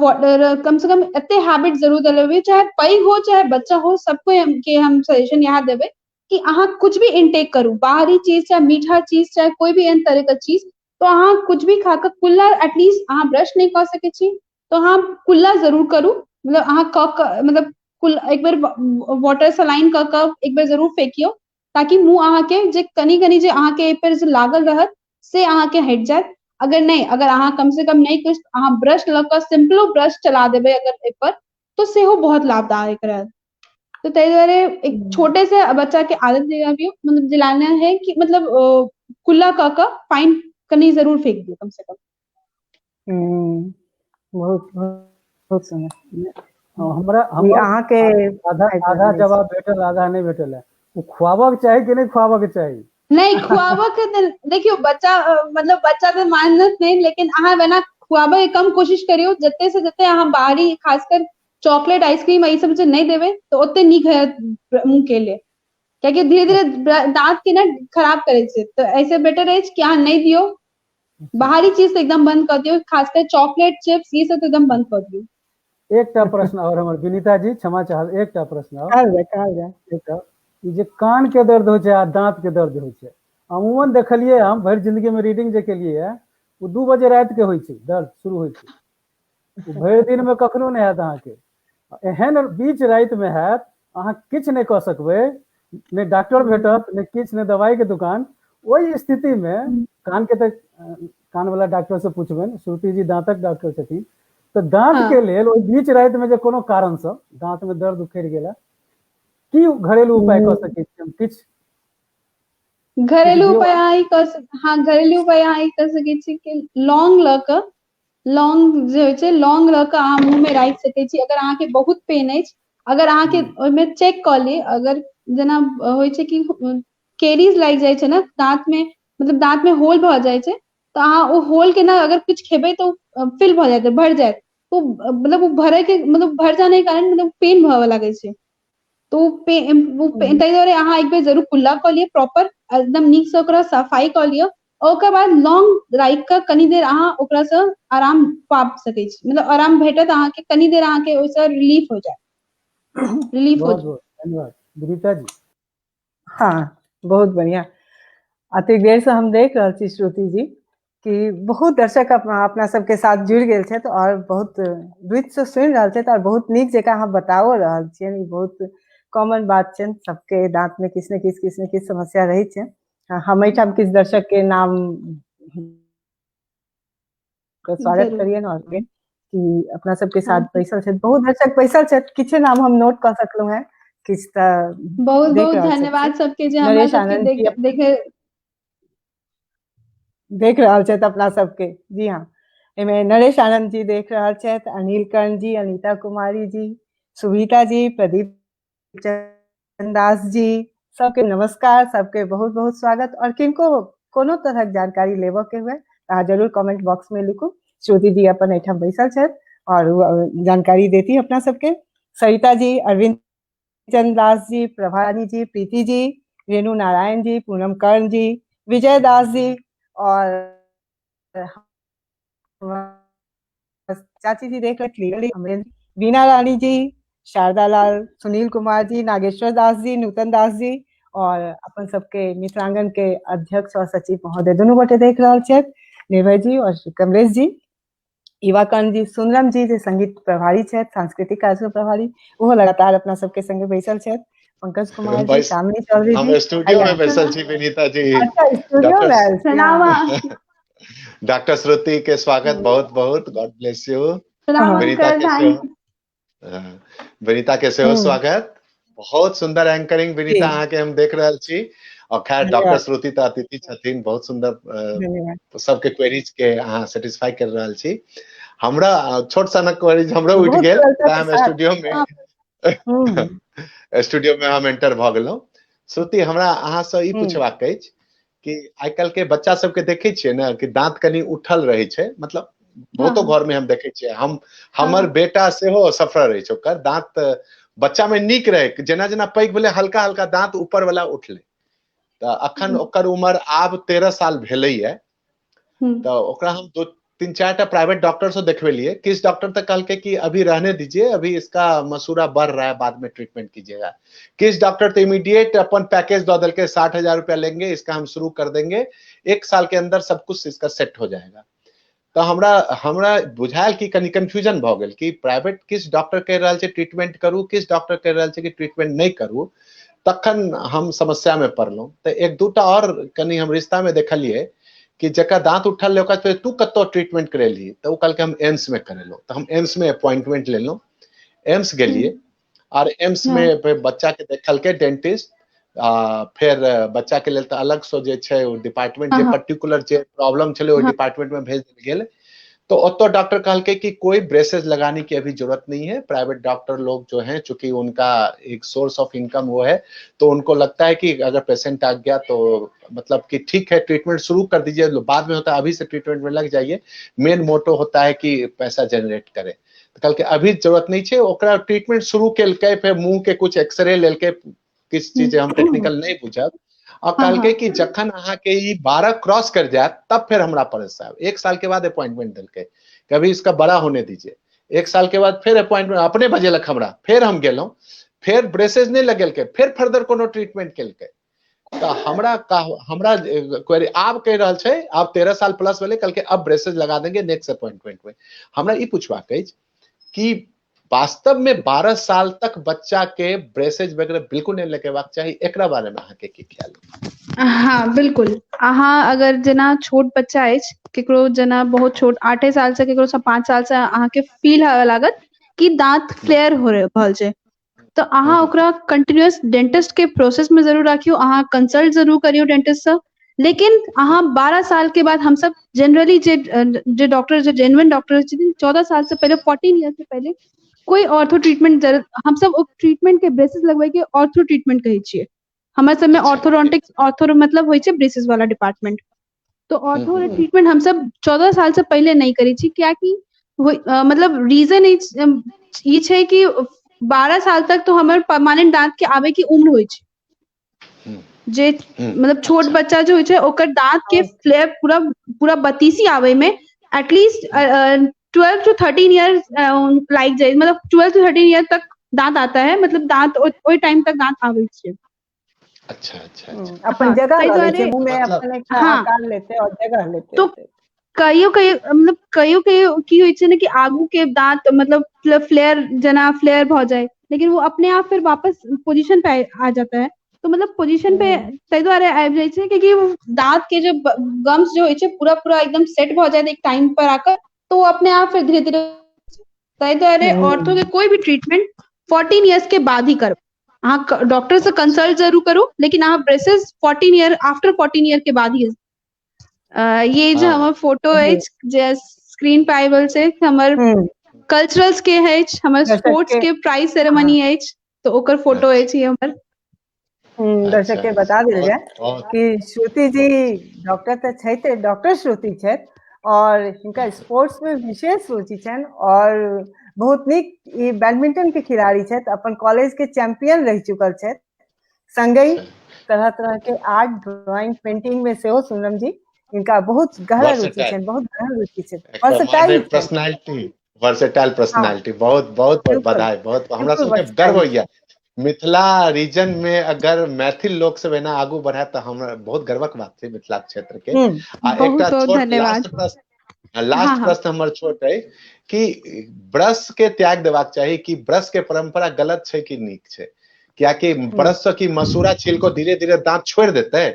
वाटर कम से कम एते हैबिट जरूर दिलेबे, चाहे पैघ हो चाहे बच्चा हो, सबको के हम सजेशन यहाँ देबै कि अहाँ कुछ भी इनटेक करू, बाहरी चीज चाहे मीठा चीज चाहे कोई भी एहन तरह का चीज, तो अहाँ कुछ भी खाकर कुल्ला एटलीस्ट अहाँ ब्रश नहीं कऽ सकै छी तो अहाँ कुल्ला जरूर करू। मतलब अहाँ मतलब एक बेर वाटर सलाइन कऽ कऽ एक बेर जरूर फेकियो, ताकि मुंह अहाँ के जे कनी कनी जे अहाँ के पर जे लागल रहत से अहाँ के हटि जायत। अगर नहीं, अगर अहाँ कम से कम नहीं कुछ अहाँ ब्रश लऽ कऽ सिंपलो ब्रश चला देबै अगर एहि पर, तो सेहो बहुत लाभदायक रहत। तो ताहि दुआरे एक छोटे से बच्चा के आदत दिलाबियो, मतलब दिलाना है कि मतलब कुल्ला कऽ कऽ पानि कनी जरूर फेक दियौ कम से कम। बहुत बहुत सुंदर। हमरा ई हमर अहाँके आधा आधा advice। जवाब भेटल, आधा नहीं भेटल है। वो खुआबक चाही कि नहीं खुआबक चाही? नहीं खुआबऽ के देखियो बच्चा मतलब बच्चा तऽ मानत नहीं, लेकिन अहाँ वेना खुआबऽ के कम कोशिश करियो। जते से जते अहाँ बाहरी खासकर चॉकलेट आइसक्रीम ई सब जे नहीं देबै तो ओते नीक है मुंह के लिए, कियाकि धीरे धीरे दांत के ना खराब करे छै। तो ऐसे बेटर है कि अहाँ नहीं दियो, बाहरी चीज तो एकदम बंद कर दियो, खासकर चॉकलेट चिप्स ये सब तो एकदम बंद कर दियो। एकटा प्रश्न और हमर विनीता जी क्षमा चाहब, एकटा प्रश्न और। कहल जाए एकटा ई जे कान के दर्द होइ छै आ दांत के दर्द होइ छै, अमूमन देखलिए हम भरि जिंदगी में रीडिंग जे केलिए है, वो 2 बजे रात के होइ छै दर्द शुरू होइ छै, वो भरि दिन में कखनो नहीं हैत अहाँके। एहन बीच राति में हैत, अहाँ किछु नहीं कऽ सकबै, नहीं डॉक्टर भेटत नहीं किछु, नहीं दवाई के दुकान। ओहि स्थिति में कान के कान वाला डॉक्टर से पूछबनि, श्रुति जी दांतक डॉक्टर छथिन, तो दांत हाँ। के लेल ओहि बीच राति में जे कोनो कारण से दांत में दर्द उखड़ि गेला, की घरेलू उपाय कऽ सकै छी हम? घरेलू दियौ। उपाय अहाँ ई कर हाँ घरेलू उपाय अहाँ ई कर सकै छी कि लौंग लऽ कऽ, लौंग जे होइ छै लौंग लऽ कऽ अहाँ मुंह में राखि सकै छी। अगर अहाँके बहुत पेन अछि, अगर अहाँके ओहिमे चेक कऽ ली, अगर जेना होइ छै कि केरीज लागि जाइ छै ना दांत में, मतलब दांत में होल भऽ जाइ छै, तो अहाँ ओ होल के ना अगर कुछ खेबै तो फिल भऽ जायत, भर जायत। तो मतलब वो भरे के मतलब भर जाने के कारण मतलब पेन भऽ लागै छै। तो ताहि दुआरे अहाँ एक बेर जरूर कुल्ला कऽ लिअ, प्रॉपर एकदम नीक से ओकरा सफाई कऽ लिअ, ओकर बाद लौंग राइख के कनी देर अहाँ ओकरा से आराम पाब सकै छी, मतलब आराम भेटत अहाँ के, कनी देर अहाँ के ओइसे रिलीफ हो जाए, रिलीफ हो बहुत जाए। बहुत धन्यवाद विनीता जी। हाँ, बहुत बढ़िया। अतेक देर से हम देख रहल छी श्रुति जी कि बहुत दर्शक अपना सबके साथ जुड़ गेल छथि और बहुत रुचि से सुनि रहल छथि और बहुत नीक जकाँ अहाँ बताओ रहल छियनि। ई बहुत कॉमन बात छनि, सबके दांत में किछु ने किछु समस्या रहै छै। हम एहिठाम किछु दर्शक के नाम के स्वागत जरूर। करियनि और कि अपना सबके साथ बैसल छथि, बहुत दर्शक बैसल छथि, किछु नाम हम नोट कर सकलहुँ हैं, किछु तऽ बहुत देख बहुत रहल धन्यवाद छथि। सबके जे हमरा नरेश सबके आनंद जी देखे देख रहल छथि अपना सबके। जी हाँ, एमे नरेश आनंद जी देख रहल छथि, अनिल कर्ण जी, अनीता कुमारी जी, सुविता जी, प्रदीप चंदास जी, सबके नमस्कार, सबके बहुत बहुत स्वागत। और किनको कोनो तरहक जानकारी लेबऽ के हुए अहाँ जरूर कमेंट बॉक्स में लिखू। श्रुति जी अपन एठाम बैसल छथि और जानकारी देती अपना सबके। सरिता जी, अरविंद चंद्रदास जी, प्रभानी जी, प्रीति जी, रेणु नारायण जी, पूनम कर्ण जी, विजय दास जी और चाची जी देख रहे, वीना रानी जी, शारदा लाल, सुनील कुमार जी, नागेश्वर दास जी, नूतन दास जी और अपन सबके मित्रांगन के अध्यक्ष और सचिव महोदय दुनू गोटे देख रहल छथि, निर्भय जी और कमलेश जी। युवाकर्ण जी, सुनलम जी जे संगीत प्रभारी छथि, सांस्कृतिक कार्यक्रम प्रभारी, वो लगातार अपना सबके संगे बैसल छथि। पंकज कुमार जी, कामिनी चौधरी हम जी, स्टूडियो में बैसल छी विनीता जी। अच्छा स्टूडियो में आयल छी, हाँ। डॉक्टर श्रुति के स्वागत बहुत बहुत, गॉड ब्लेस यू। प्रणाम विनीता अंकल, कैसे हो? विनीता कैसे हो? स्वागत। बहुत सुंदर एंकरिंग विनीता अहाँ के हम देख रहल छी। और खैर डॉक्टर श्रुति तो अतिथि छथिन, बहुत सुंदर सबके क्वेरीज के अहाँ सेटिस्फाई कर रहल छी। हमरा छोट सनक क्वेरीज हमरो उठि गेल, हम स्टूडियो में हम एंटर भ गेलहुं। श्रुति, हमरा अहाँ से ई पूछबाक अछि कि आइ काल्हि के बच्चा सबके देखे छियै ने कि दांत कनी उठल रहे छै, मतलब बहुतो घर में हम देखे छियै। हमर बेटा सेहो सफर रहे छै, ओकर दांत बच्चा में नीक रहे, जेना जेना पैघ भेले हल्का हल्का दांत ऊपर वाला उठले। तऽ अखन ओकर उम्र आब 13 साल भेलैया। तो ओकरा हम 2-3-4 टा प्राइवेट डॉक्टर से देखवेलिए। किस डॉक्टर तक कहलके कि अभी रहने दीजिए, अभी इसका मसूरा बढ़ रहा है, बाद में ट्रीटमेंट कीजिएगा। किस डॉक्टर तो इमीडिएट अपन पैकेज दो दल के 60,000 रुपया लेंगे, इसका हम शुरू कर देंगे, 1 साल के अंदर सब कुछ इसका सेट हो जाएगा। तो हमरा बुझायल कि कनी कंफ्यूजन भ गेल कि प्राइवेट किस डॉक्टर कह रहल छै ट्रीटमेंट करू, किस डॉक्टर कह रहल छै कि ट्रीटमेंट नहीं करू। तखन हम समस्या में पड़लहुं। तो एक दूटा और कनी हम रिश्ता में देखलिए कि जकर दांत उठल ओकरा पे तू कतो ट्रीटमेंट करेली, तो वो कल के हम एम्स में करेलो। तो हम एम्स में अपॉइंटमेंट लेलो, एम्स गेलिए और एम्स में बच्चा के देखल के डेंटिस्ट। फिर बच्चा के लेल तो अलग सो जे छै ओ डिपार्टमेंट, जे पर्टिकुलर जे प्रॉब्लम छले ओ डिपार्टमेंट में भेज देल गेल। तो ओतो डॉक्टर कहलके कि कोई ब्रेसेस लगाने की अभी जरूरत नहीं है। प्राइवेट डॉक्टर लोग जो हैं, चूंकि उनका एक सोर्स ऑफ इनकम वो है, तो उनको लगता है कि अगर पेशेंट आ गया तो मतलब कि ठीक है ट्रीटमेंट शुरू कर दीजिए, बाद में होता है अभी से ट्रीटमेंट में लग जाइए। मेन मोटो होता है कि पैसा जनरेट करे। तो कहलके अभी जरूरत नहीं है, ओकरा ट्रीटमेंट शुरू केलके। फिर मुंह के कुछ एक्सरे लेलके, किस चीज हम टेक्निकल नहीं बुझब, और कहलके कि जखन अहाँ के ई 12 क्रॉस कर जाए तब फिर हमरा परेशान। 1 साल के बाद अपॉइंटमेंट दिलके, कभी इसका बड़ा होने दीजिए। 1 साल के बाद फिर अपॉइंटमेंट अपने बजेलक हमरा, फिर हम गेलौं, फिर ब्रेसेस नहीं लगेलके, फिर फर्दर कोनो ट्रीटमेंट केलके। तो हमरा क्वेरी आब कह रहल छै, आब 13 साल प्लस भेले, कल के अब ब्रेसेस लगा देंगे नेक्स्ट अपॉइंटमेंट में। हमरा ई पूछबाक अछि कि वास्तव में 12 साल तक बच्चा के ब्रेसेज वगैरह बिल्कुल नहीं लगेबाक चाहिए, एकरा बारे में अहाँ के की ख्याल? हाँ बिल्कुल। अहाँ अगर जना छोट बच्चा अछि, केकरो जना बहुत छोट 8 साल से केकरो 5 साल से अहाँ के फील होवे लागत कि दांत फ्लेयर हो रहल छै, तो अहाँ ओकरा कंटिन्यूअस डेंटिस्ट के प्रोसेस में जरूर राखियो, अहाँ कंसल्ट जरूर करियो डेंटिस्ट से। लेकिन अहाँ 12 साल के बाद हम सब जनरली जे डॉक्टर, जे जेन्युइन डॉक्टर छथिन, 14 साल से पहले, 14 ईयर से पहले कोई ऑर्थो ट्रीटमेंट हम सब ट्रीटमेंट के ब्रेसेस लगबै के ऑर्थो ट्रीटमेंट कहै छियै। हमारे सब में ऑर्थोडोंटिक्स, ऑर्थो मतलब होय छै ब्रेसेस वाला डिपार्टमेंट। तो ऑर्थो ट्रीटमेंट हम सब 14 साल से पहले नहीं करी छी, क्या कि मतलब रीजन ई छै कि 12 साल तक तो हमारे परमानेंट दांत के आवे की उम्र होय छै। जे मतलब छोट बच्चा जो होइ छै ओकर दांत के फ्लेयर पूरा पूरा बत्तीसी आवे में एटलीस्ट 12 to 13 ईयर लाइक जाए, मतलब 12 to 13 ईयर तक दांत आता है, मतलब दांत ओई टाइम तक दांत आवे छै। अच्छा अच्छा अपन हाँ, जगह ताहि लऽ लै दुआरे छै, मुंह में मतलब अपन एक हाँ आकार लेते और जगह लेते तो होते। कहियो मतलब कहियो की होइ छै ने कि आगू के दांत मतलब फ्लेयर जना फ्लेयर भ जाए, लेकिन वो अपने आप फिर वापस पोजीशन पे आ जाता है। तो मतलब पोजीशन पे ताहि दुआरे आबि जाइ छै क्योंकि वो दांत के जो गम्स जो होइ छै पूरा पूरा एकदम सेट भ जाए एक टाइम पर आकर, तो वो अपने आप फिर धीरे धीरे। ताहि दुआरे ऑर्थो के कोई भी ट्रीटमेंट 14 ईयर्स के बाद ही करो। अहाँ डॉक्टर से कंसल्ट जरूर करू, लेकिन अहाँ ब्रेसेस 14 ईयर आफ्टर 14 ईयर के बाद ही। ये जो हाँ हमर फोटो अछि जे स्क्रीन पे आबि रहल छै, हमर कल्चरल्स के अछि, हमर दर्शक स्पोर्ट्स के प्राइज सेरेमनी अछि, तो ओकर फोटो अच्छा अछि ये हमर। दर्शक के अच्छा बता देल जाए बहुत कि श्रुति जी डॉक्टर तो छथि, डॉक्टर श्रुति छथि और हिनका स्पोर्ट्स में विशेष रुचि छनि और बहुत नीक ई बैडमिंटन के खिलाड़ी छथि, अपन कॉलेज के चैंपियन रह चुकल छथि। संगहि तरह तरह के आर्ट, ड्राइंग, पेंटिंग में सेहो सुनम जी इनका बहुत गहरा रुचि छनि, बहुत गहरा रुचि छनि, वर्सटाइल छनि। वर्सेटाइल हाँ पर्सनालिटी, बहुत बहुत बहुत बिल्कुल बधाई, बहुत हमरा बिल्कुल सबके गर्व वर्सटाइल। होइया मिथिला रीजन में अगर मैथिल लोग सब एना आगू बढ़े तो हमरा बहुत गर्वक बात छै मिथिला क्षेत्र के। आ बहुत एकटा बहुत छोट धन्यवाद। हाँ लास्ट हाँ प्रश्न हमर छोट है कि ब्रश के त्याग देबाक चाही कि ब्रश के परंपरा गलत छै कि नीक छै? कियाकि ब्रश से की मसूड़ा छील को धीरे धीरे दांत छोड़ देते,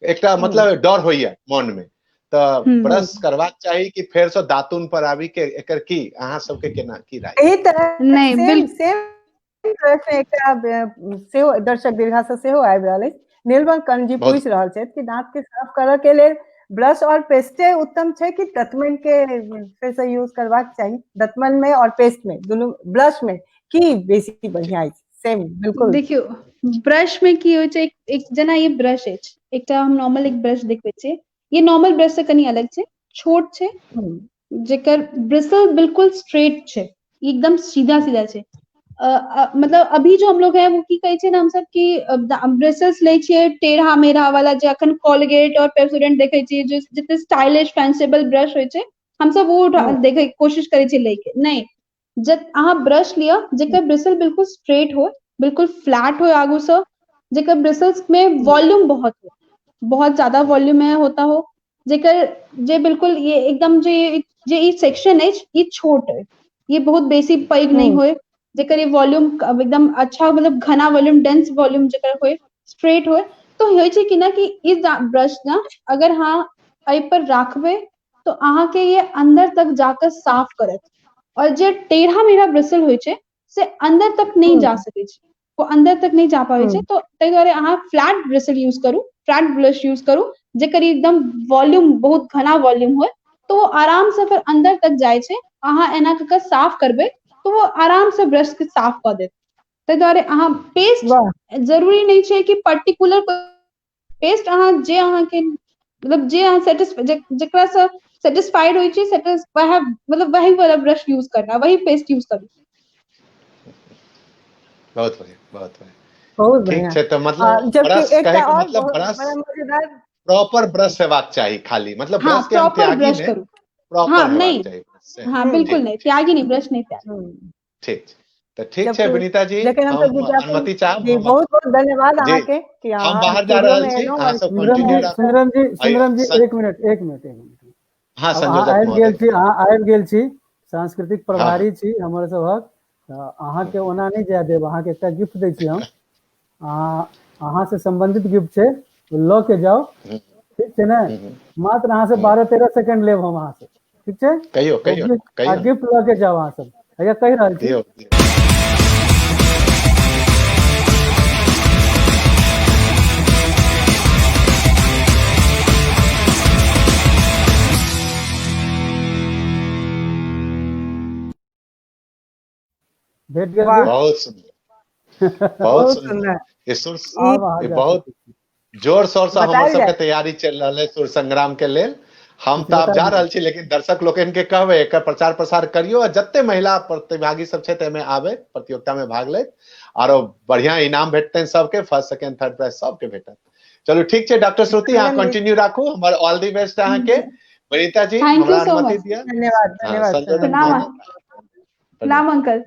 एकटा मतलब डर होइया मन में, तो ब्रश करबाक चाही कि फेर से दातुन पर आबी के एकर की अहाँ सबके केना की राय? एही तरह नहीं सेम सेम तरह से एकटा सेहो दर्शक दीर्घा से सेहो आबि रहल अछि। नीलमण कर्ण जी बहुत पूछि रहल छथि कि दांत के साफ करऽ के लेल ब्रश और पेस्टे उत्तम छै कि दतमन के फिर से यूज करबाक चाही? दतमन में और पेस्ट में दुनू ब्रश में की बेसी बढ़िया अछि? सेम बिल्कुल। देखियो ब्रश में की होइ छै, एक जना ये ब्रश अछि, एकटा हम नॉर्मल एक ब्रश देखबै छियै, ये नॉर्मल ब्रश से कनी अलग छै, छोट छै, जेकर ब्रिसल बिल्कुल स्ट्रेट छै, एकदम सीधा सीधा छै। मतलब अभी जो हम लोग है वो की कहै छै ना हम सब की ब्रिसल्स लै छियै टेढ़ा मेढ़ा वाला, जे अखन कोलगेट और पेप्सोडेंट देखै छियै जो जते स्टाइलिश फैंसेबल ब्रश होइ छै, हम सब वो देखे कोशिश करै छियै लै के। नहीं, जब अहाँ ब्रश लिया जेकर ब्रिसल बिल्कुल स्ट्रेट हो, बिल्कुल फ्लैट हो आगू से, जेकर ब्रिसल्स में वॉल्यूम बहुत हो, बहुत ज्यादा वॉल्यूम में होता हो, जेकर जे बिल्कुल ये एकदम जे ई सेक्शन है ये छोट है, ये बहुत बेसी पैघ नहीं होए, जेकर ये वॉल्यूम एकदम अच्छा मतलब घना वॉल्यूम, डेंस वॉल्यूम जेकर होए, स्ट्रेट होए, तो होइ छै कि ना कि ई ब्रश ना अगर हाँ एहि पर राखबै तो अहाँ के ये अंदर तक जाकर साफ करत। और जे टेढ़ा मेढ़ा ब्रिसल होइ छै से अंदर तक नहीं जा सकै छै, वो अंदर तक नहीं जा पाबै छै। तो ताहि दुआरे अहाँ फ्लैट ब्रिसल यूज करू, फ्लैट ब्रश यूज करू, जेकर एकदम वॉल्यूम बहुत घना वॉल्यूम होय, तो वो आराम से फिर अंदर तक जाय छै। अहाँ एना कऽ के साफ करबै तो वो आराम से ब्रश के साफ कऽ देत। ताहि दुआरे अहाँ पेस्ट जरूरी नहीं छै कि पर्टिकुलर पेस्ट अहाँ जे अहाँके मतलब जे अहाँ जेकरा से सेटिस्फाइड होइ छै वह मतलब वही वाला ब्रश यूज करना, वही पेस्ट यूज करू। बहुत बढ़िया, बहुत बढ़िया। बहुत ठीक बढ़िया। छै, तो मतलब जबकि ब्रश एकटा कहे के और मतलब बहुत ब्रश बड़ा मजेदार प्रॉपर ब्रश हेबाक चाही, खाली मतलब हाँ ब्रश के हम प्रॉपर त्यागी ब्रश नहीं, करू। हाँ प्रॉपर हेबाक नहीं, चाही से। हाँ बिल्कुल ठीक नहीं, ठीक त्यागी नहीं, ब्रश नहीं त्यागी। ठीक छै, तो ठीक छै जबकि विनीता जी, लेकिन हम सब हम विज्ञापन अनुमति चाहब जी हम बहुत बहुत धन्यवाद जी अहाँ के कि हम अहाँ बाहर जा स्टूडियो रहल में छी, एलहुं अहाँ और सब सिमरन कंटिन्यू जी राखू। सिमरन जी सिमरन जी एक मिनट। हाँ अब अहाँ संयोजक आबि महोदय गेल छी, अहाँ आबि गेल छी, सांस्कृतिक हाँ हाँ प्रभारी छी हमर सभक, तऽ अहाँके ओना नहीं जाय देब, अहाँके एकटा गिफ्ट दै छी हम, अहाँ से संबंधित गिफ्ट छै, लऽ के जाओ, ठीक छै ने? मात्र अहाँ से 12-13 सेकंड लेब हम अहाँ से, ठीक छै? कहियो कहियो कहियो गिफ्ट लऽ के जाओ अहाँ सब, हैया कहि रहल छी। दियौ भेट गेल वाह गिफ्ट। बहुत सुंदर, बहुत बहुत सुंदर। सुंदर। ये सुर आब अहाँ ये जा बहुत सकैत छी, जोर शोर से हमर बतायल सबके जाय तैयारी चलि रहल है सुर संग्राम के लेल। हम किछु तऽ आब बता जा दियौ। रहल छी, लेकिन दर्शक लोकनि के कहबै एकर प्रचार प्रसार करियो, आ जते महिला प्रतिभागी सब छै एहिमे आबै, प्रतियोगिता में भाग ले, आरो बढ़िया इनाम भेटतनि सबके, फर्स्ट सेकंड थर्ड प्राइज सबके भेटत। चलो ठीक छै डॉक्टर श्रुति अहाँ मित्रांगन कंटिन्यू राखू हमर ऑल द बेस्ट अहाँ के वनिता जी Thank you हमरा so अनुमति much. दिया धन्यवाद हाँ, धन्यवाद संजोदन प्रणाम महोदय प्रणाम अंकल।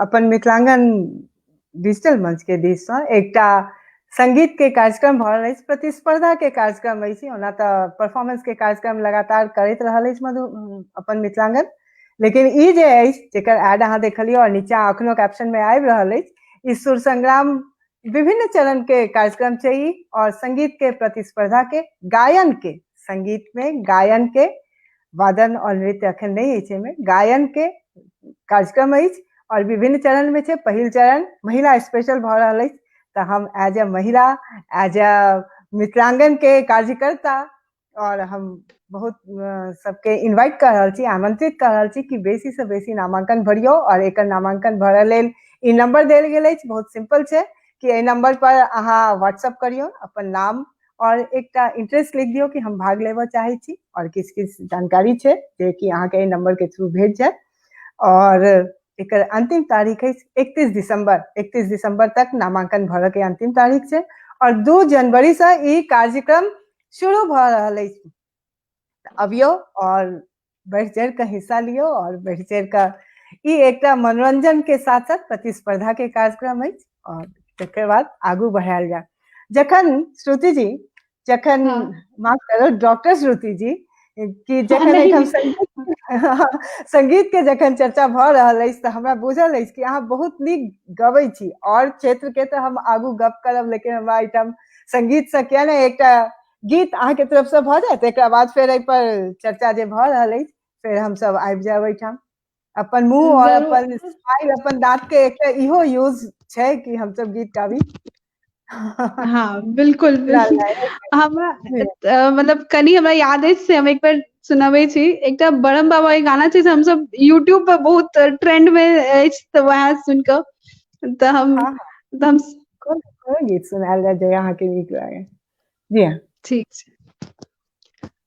अपन मिथिलांगन डिजिटल मंच के दिस सँ एकटा संगीत के कार्यक्रम भऽ रहल अछि, प्रतिस्पर्धा के कार्यक्रम अछि। ओना तऽ परफॉर्मेंस के कार्यक्रम लगातार करैत रहल अछि अपन मिथिलांगन, लेकिन ई जे अछि जेकर एड अहाँ देखलियै और नीचा अखनो कैप्शन में आबि रहल अछि, ई सुर संग्राम विभिन्न चरण के कार्यक्रम छै ई, और संगीत के प्रतिस्पर्धा के गायन के, संगीत में गायन के, वादन और नृत्य अखन नहीं अछि, एहिमे गायन के कार्यक्रम अछि और विभिन्न चरण में छै। पहिल चरण महिला स्पेशल भऽ रहल अछि, तऽ हम एज ए महिला, एज ए मिथिलांगन के कार्यकर्ता, और हम बहुत सबके इनवाइट कर रहल छी, आमंत्रित कर रहल छी कि बेसी से बेसी नामांकन भरियो। और एकर नामांकन भरय लेल ई नंबर देल गेल अछि, बहुत सिंपल छै कि एहि नंबर पर अहाँ व्हाट्सअप करियो अपन नाम और एकटा इंटरेस्ट लिख दियो कि हम भाग लेबऽ चाहे छी, और किछ किछ जानकारी छै जे कि अहाँ के एहि नंबर के थ्रू भेट जायत। और एकर अंतिम तारीख है 31 दिसंबर। 31 दिसंबर तक नामांकन भरऽ के अंतिम तारीख छै, और 2 जनवरी से ई कार्यक्रम शुरू भऽ रहल अछि। अबियो और बढ़ि चढ़ि कऽ हिस्सा लियो, और बढ़ि चढ़ि कऽ ई एकटा मनोरंजन के साथ साथ प्रतिस्पर्धा के कार्यक्रम अछि, और तकर बाद आगू बढ़ायल जाय। जखन श्रुति जी, जखन हाँ। माफ करू डॉक्टर श्रुति जी, कि जखन नहीं, एहिठाम नहीं। संगीत के जखन चर्चा भऽ रहल अछि तऽ हमरा बुझल अछि कि अहाँ बहुत नीक गबै छी, और क्षेत्र के तऽ हम आगू गप करब, लेकिन हमरा एहिठाम संगीत से किया ने एकटा गीत अहाँ के तरफ से भऽ जायत, एकरा बाद फेर एहि पर चर्चा जे भऽ रहल अछि फेर हम सब आबि जायब एहिठाम। अपन मुंह और जरूर। अपन स्माइल, अपन दांत के एकटा इहो यूज छै कि हम सब गीत गाबी। हाँ बिल्कुल लाल बिल्कुल। लाल हमरा जी। मतलब कनी हमरा याद अछि से हम एक बार सुनबै छी, एकटा बड़म बाबा के गाना छै से हम सब यूट्यूब पर बहुत ट्रेंड में अछि, तऽ वएह सुन कऽ तऽ हम हाँ हाँ, कोन गीत सुनायल जाय जे अहाँ के नीक लागे? जी हाँ। ठीक छै।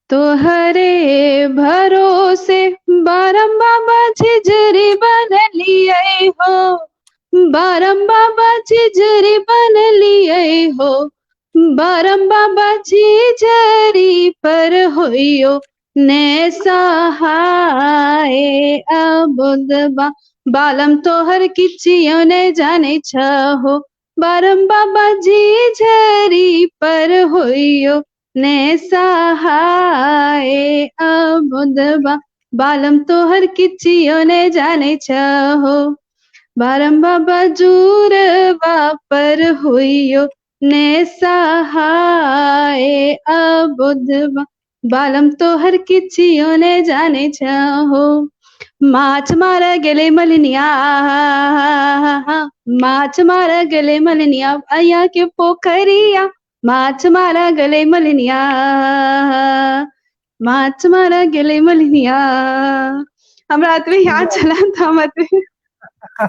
तोहरे भरोसे बारम बाबा झिझरी बनलिए हो, बारम बाबा झिझरी बनलिए हो, बारम बाबा झिझरी पर होइयो ने सहाय अबुदबा, बालम तोहर किछियो ने जाने छहो, बारम बाबा झिझरी पर होइयो ने सहाय अबुदबा, बालम तोहर किछियो ने जाने छहो, बारम बाबा जुरवा पर होइयो ने सहाय अबुदबा, बालम तोहर किछियो ने जाने छहो, माछ मार गेले मलिनिया, माछ मार गेले मलिनिया अया के पोखरिया, माछ मारा गले मलिनिया, माछ मारा गले मलिनिया। हमरा एतबे याद छला तऽ हम एतबे।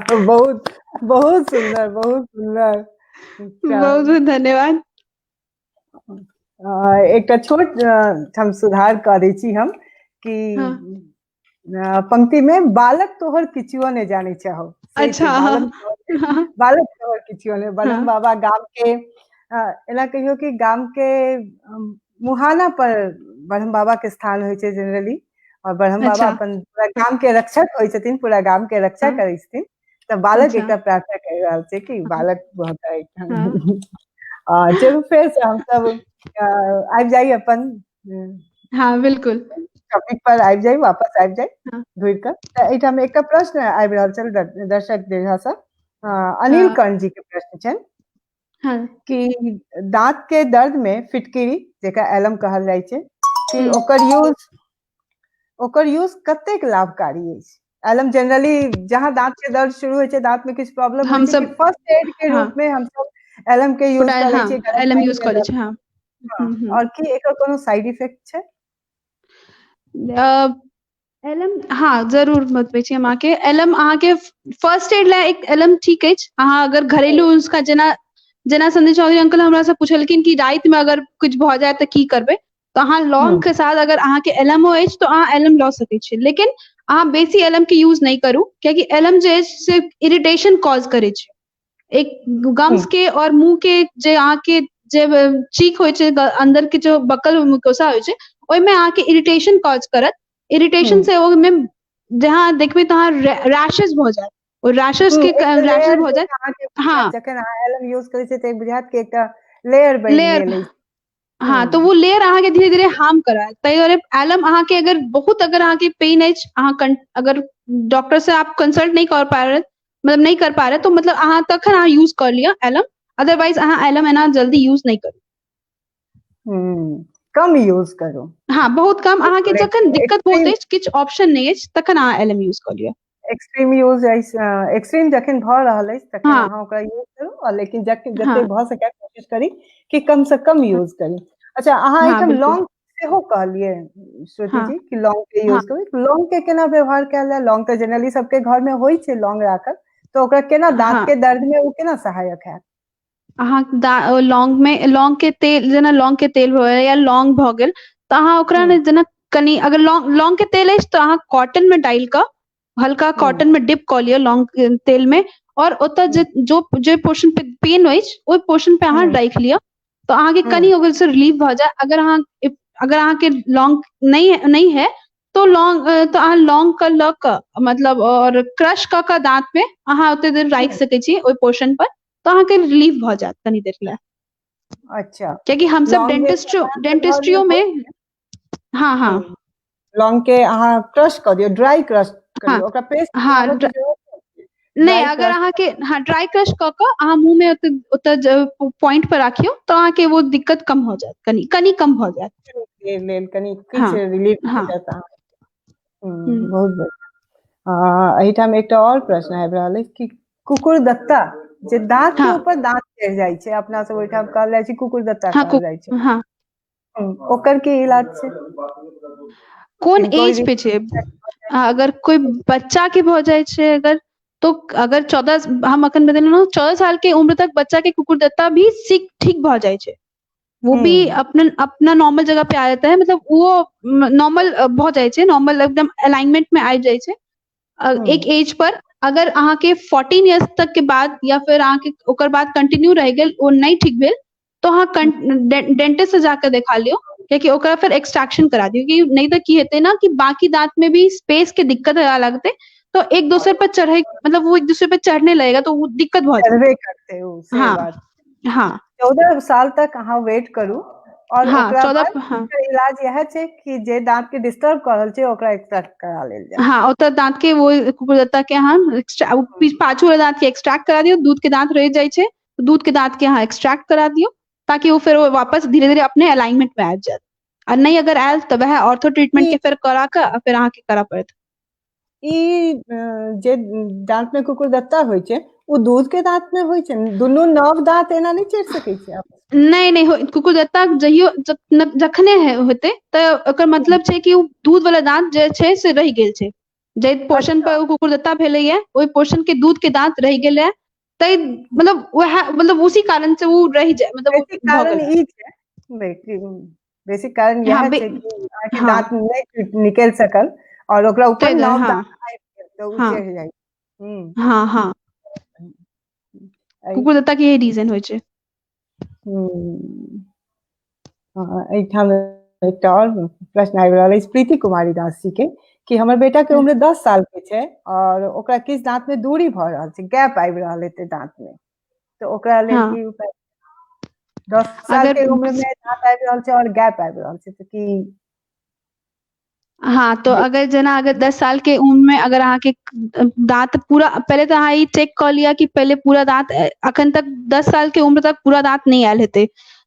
बहुत बहुत सुंदर, बहुत सुंदर। बहुत बहुत धन्यवाद। एकटा छोट हम सुधार कऽ दै छी हम कि हाँ। पंक्ति में बालक तोहर किछुओ ने जाने चाहो, से छै अच्छा बालक हाँ। बालक तोहर किछुओ ने। बलम हाँ। बाबा गाम के एना कहियो कि गाम के मुहाना पर ब्रह्म बाबा के स्थान होइ छै जनरली, और ब्रह्म बाबा अच्छा अपन पूरा गाम के रक्षक होइ छथिन, पूरा गाम के रक्षा हाँ। करै छथिन। तऽ बालक अच्छा एकटा प्रार्थना कर रहल छै कि हाँ। बालक बहुत हाँ। चलू फेर से हम सब आबि जाइए अपन हाँ बिल्कुल। टॉपिक पर आबि जाइए, वापस आबि जाइए हाँ। घुरि कऽ। तऽ एहिठाम एकटा प्रश्न आबि रहल छल दर्शक दीर्घा से, अनिल हाँ। कर्ण जी के प्रश्न छनि हाँ। कि दांत के दर्द में फिटकिरी जेकरा एलम कहल जाइ छै कि ओकर यूज कतेक लाभकारी अछि? एलम जनरली जहाँ दांत के दर्द शुरू होइ छै, दांत में किछु प्रॉब्लम होइ हम छै, कि सब फर्स्ट एड के हाँ रूप में हम सब एलम के यूज पोटाइल करै हाँ छियै गरम एलम पानी यूज में करै दर्द। छै हाँ। हाँ, और की एकर कोनो साइड इफेक्ट छै? एलम हाँ जरूर बतबै छी हम अहाँके। एलम अहाँके फर्स्ट एड ला एक एलम ठीक अछि, अहाँ अगर घरेलू उसका जेना जेना संजय चौधरी अंकल हमरा से पूछलखिन कि राति में अगर कुछ भऽ जाय तऽ की करबै, तऽ अहाँ लौंग के साथ अगर अहाँके एलमो अछि तऽ अहाँ एलम लऽ सकै छियै, लेकिन अहाँ बेसी एलम के यूज नहीं करू, कियाकि एलम जे अछि से इरिटेशन कॉज करै छै। एक गम्स के और मुंह के जे अहाँ के जे चीक होइ छै अंदर के जो बकल मुकोसा होइ छै ओहिमे अहाँ के इरिटेशन कॉज करत इरिटेशन से ओहिमे जहाँ देखबै तहाँ रैशेस भ जायत ओ रैशेस के रैशेस भ जायत हाँ जखन अहाँ एलम यूज करै छियै तऽ बुझायत कि एकटा लेयर बनि लेयर गेल अछि हाँ तो वो लेयर अहाँ के धीरे धीरे हार्म करायत ताहि दुआरे एलम अहाँ के अगर बहुत अगर अहाँ के पेन अछि अहाँ अगर डॉक्टर से आप कंसल्ट नहीं कर पा रहे मतलब नहीं कर पा रहे तो मतलब अहाँ तखन अहाँ यूज कर लिअ एलम अदरवाइज अहाँ एलम एना जल्दी यूज नहीं करू कम यूज करू हाँ बहुत कम अहाँ के जखन दिक्कत बहुत Extreme- अछि किछु ऑप्शन नहीं अछि तखन अहाँ एलम यूज कर लिअ एक्सट्रीम यूज एक्सट्रीम जखन भऽ रहल अछि तखन हाँ अहाँ ओकरा यूज करू और लेकिन जते हाँ भऽ सकै कोशिश करी कि कम से कम यूज करी अच्छा अहाँ हाँ एकदम बिल्कुल लौंग सेहो कहलिए श्रुति हाँ जी कि लौंग के हाँ यूज करू लौंग के केना व्यवहार कैल जाय लौंग तऽ जनरली सबके घर में होइ छै लौंग राखल तो ओकरा केना दांत हाँ के दर्द में वो केना सहायक है अहाँ लौंग में लौंग के तेल जेना लौंग के तेल भऽ गेल या लौंग भऽ गेल तऽ अहाँ ओकरा ने जेना कनी अगर लौंग के तेल अछि तऽ अहाँ कॉटन में डालि कऽ हल्का कॉटन में डिप कऽ लिअ लौंग के तेल में और ओतऽ जे पोर्शन पे पेन अछि ओहि पोर्शन पे अहाँ राखि लिअ तो अहाँ के कनी ओकर से रिलीफ भऽ जाय अगर अहाँ के लौंग नहीं है तो अहाँ लौंग के लऽ कऽ मतलब और क्रश कऽ कऽ दांत में अहाँ ओते देर राखि सकै छी ओहि पोर्शन पर तो अहाँ के रिलीफ भऽ जायत कनी देर ले अच्छा क्योंकि हम सब लौंग जे डेंटिस्ट्रियो में हाँ हाँ लौंग के अहाँ क्रश कर दियौ ड्राई क्रश हाँ करियौ ओकरा पेस्ट हाँ बनाबऽ के जरूरत नहीं अगर अहाँ के हाँ ड्राई क्रश कऽ कऽ अहाँ मुंह में ओतऽ पॉइंट पर राखियो तो अहाँ के वो दिक्कत कम हो जायत कनी कम भऽ जायत लेल कनी हाँ किछु रिलीफ हाँ भेटत अहाँ बहुत बढ़िया एहिठाम एकटा और प्रश्न आबि रहल अछि कि कुकुरदत्ता जे दांत के हाँ ऊपर दांत चढ़ि जाइ छै अपना सब ओहिठाम कहल जाइ छै कुकुरदत्ता हाँ कहल जाइ छै हाँ ओकर की इलाज छै कोन कोई एज पे छै अगर कोई बच्चा के भऽ जाइ छै तो अगर 14 हम अखन बतेलहुँ 14 साल के उम्र तक बच्चा के कुकुरदत्ता भी ठीक भऽ जाइ छै वो भी अपना नॉर्मल जगह पे आ जाता है मतलब वो नॉर्मल भऽ जाइ छै नॉर्मल एकदम अलाइनमेंट में आबि जाइ छै एक एज पर अगर अहाँ के 14 इयर्स तक के बाद या फिर अहाँ के ओकर बाद कंटिन्यू रह गेल ओ नहीं ठीक भेल तो अहाँ डेंटिस्ट से जाकर देखा लियो कियाकि ओकरा फिर एक्सट्रैक्शन करा दियो कि नहीं तो की हेतै ना कि बाकी दांत में भी स्पेस के दिक्कत होगा लगते तो एक दूसरे पर चढ़े मतलब वो एक दूसरे पर चढ़ने लगेगा तो वो दिक्कत बहुत करबे करते हो से हाँ बात हाँ 14 साल तक अहाँ वेट करू और हाँ ओकरा 14 बाद हाँ एकर इलाज यह छै कि जे दांत के डिस्टर्ब कर रहल छै ओकरा एक्सट्रैक्ट करा लेल जाय हाँ ओतऽ दांत के वो कुकुरदत्ता के अहाँ पाछू वाला दांत के एक्सट्रैक्ट करा दियो दूध के दांत रह जाइ छै तो दूध के दांत के अहाँ एक्सट्रैक्ट करा दियो ताकि वो फिर वापस धीरे धीरे अपने अलाइनमेंट में आबि जायत और नहीं अगर आयल तो वह ऑर्थो ट्रीटमेंट के फिर करा के फिर अहाँ के करा पड़त ई जे दांत में कुकुरदत्ता होइ छै वो दूध के दांत में होइ छै दुनू नव दांत एना नहीं चढ़ि सकै छै आपस में? नहीं कुकुरदत्ता जहियो जखने होते तऽ ओकर मतलब छै कि दूध वाला दांत जे छै से रहि गेल छै जे पोर्शन पर कुकुरदत्ता भेलैया ओहि पोर्शन के दूध के दांत रहि गेल है तै मतलब वह मतलब उसी कारण से वो रह जाए मतलब वो बेसिक भऽ कारण गेल ई छै बेसिक कारण हाँ यह छै कि अहाँके हाँ दांत नहीं निकल सकल और ओकरा ऊपर ताहि दुआरे नव हाँ दांत आबि गेल तो उ हाँ चढ़ि जाइ हाँ हाँ एहि कुकुरदत्ता के यही रीजन होइ छै एहिठाम एकटा और प्रश्न आबि रहल अछि प्रीति कुमारी दास जी के कि हमर बेटा के उम्र 10 साल के छै और ओकरा किछु दांत में दूरी भऽ रहल छै गैप आबि रहल हेतै दांत में तो ओकरा लेल हाँ की उपाय 10 साल अगर के उम्र में दांत आबि रहल छै और गैप आबि रहल छै तो की हाँ तो अगर जेना अगर 10 साल के उम्र में अगर अहाँ के दांत पूरा पहले तो अहाँ ई चेक कऽ लिया कि पहले पूरा दांत अखन तक 10 साल के उम्र तक पूरा दांत नहीं आयल हेतै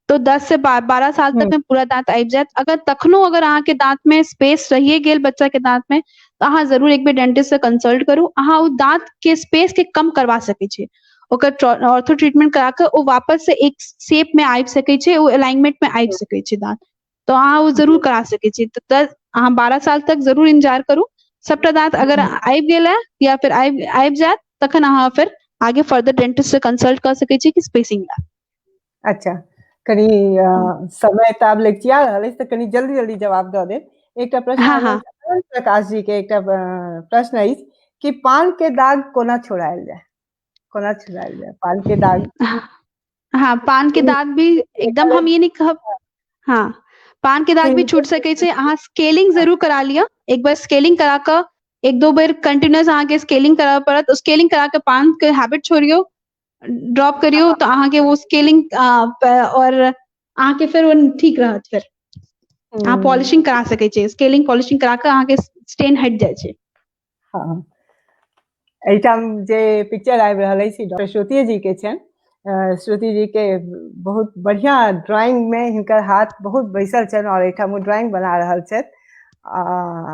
तो 10 से 12 साल तक में पूरा दांत आबि जायत अगर तखनो अगर अहाँ के दांत में स्पेस रहिए गेल बच्चा के दांत में तो अहाँ जरूर एक बेर डेंटिस्ट से कंसल्ट करू अहाँ ओ दांत के स्पेस के कम करवा सकै छी ओकर ऑर्थो ट्रीटमेंट करा के ओ वापस से एक शेप में आबि सकै छै ओ अलाइनमेंट में आबि सकै छै दांत तो अहाँ ओ जरूर करा सकै छी तऽ अहाँ 12 साल तक जरूर इंतजार करू सबटा दांत अगर आबि गेल है या फिर आबि जायत तखन अहाँ फिर आगे फर्दर डेंटिस्ट से कंसल्ट कर सकै छी कि स्पेसिंग ला अच्छा कनी समय तऽ आब लगिचिया रहल अछि तऽ कनी जल्दी जल्दी जवाब दऽ देब एकटा प्रश्न हाँ आयल हाँ अछि अनंत प्रकाश जी के एकटा प्रश्न अछि कि पान के दाग कोना छोड़ायल जाय कोना छुड़ायल जाए पान के दाग हाँ, पान के दाग भी एकदम हम ये नहीं कहब, हाँ, पान के दाग भी छूट सकै छै। अहाँ स्केलिंग जरूर करा लिअ, एक बार स्केलिंग करा कऽ एक दो बेर कंटिन्यूअस अहाँके स्केलिंग कराबऽ पड़त। स्केलिंग करा के पान के हैबिट छोड़ियो, ड्रॉप करियो, तो अहाँके वो स्केलिंग और अहाँके फिर वो ठीक रहत। फिर अहाँ पॉलिशिंग करा सकै छियै, स्केलिंग पॉलिशिंग करा के अहाँके स्टेन हटि जाइ छै। हाँ, एहिठाम जे पिक्चर आबि रहल अछि डॉक्टर श्रुति जी के छनि। श्रुति जी के बहुत बढ़िया ड्राइंग में हिनकर हाथ बहुत बैसल छनि और एहिठाम ओ ड्राइंग बना रहल छथि।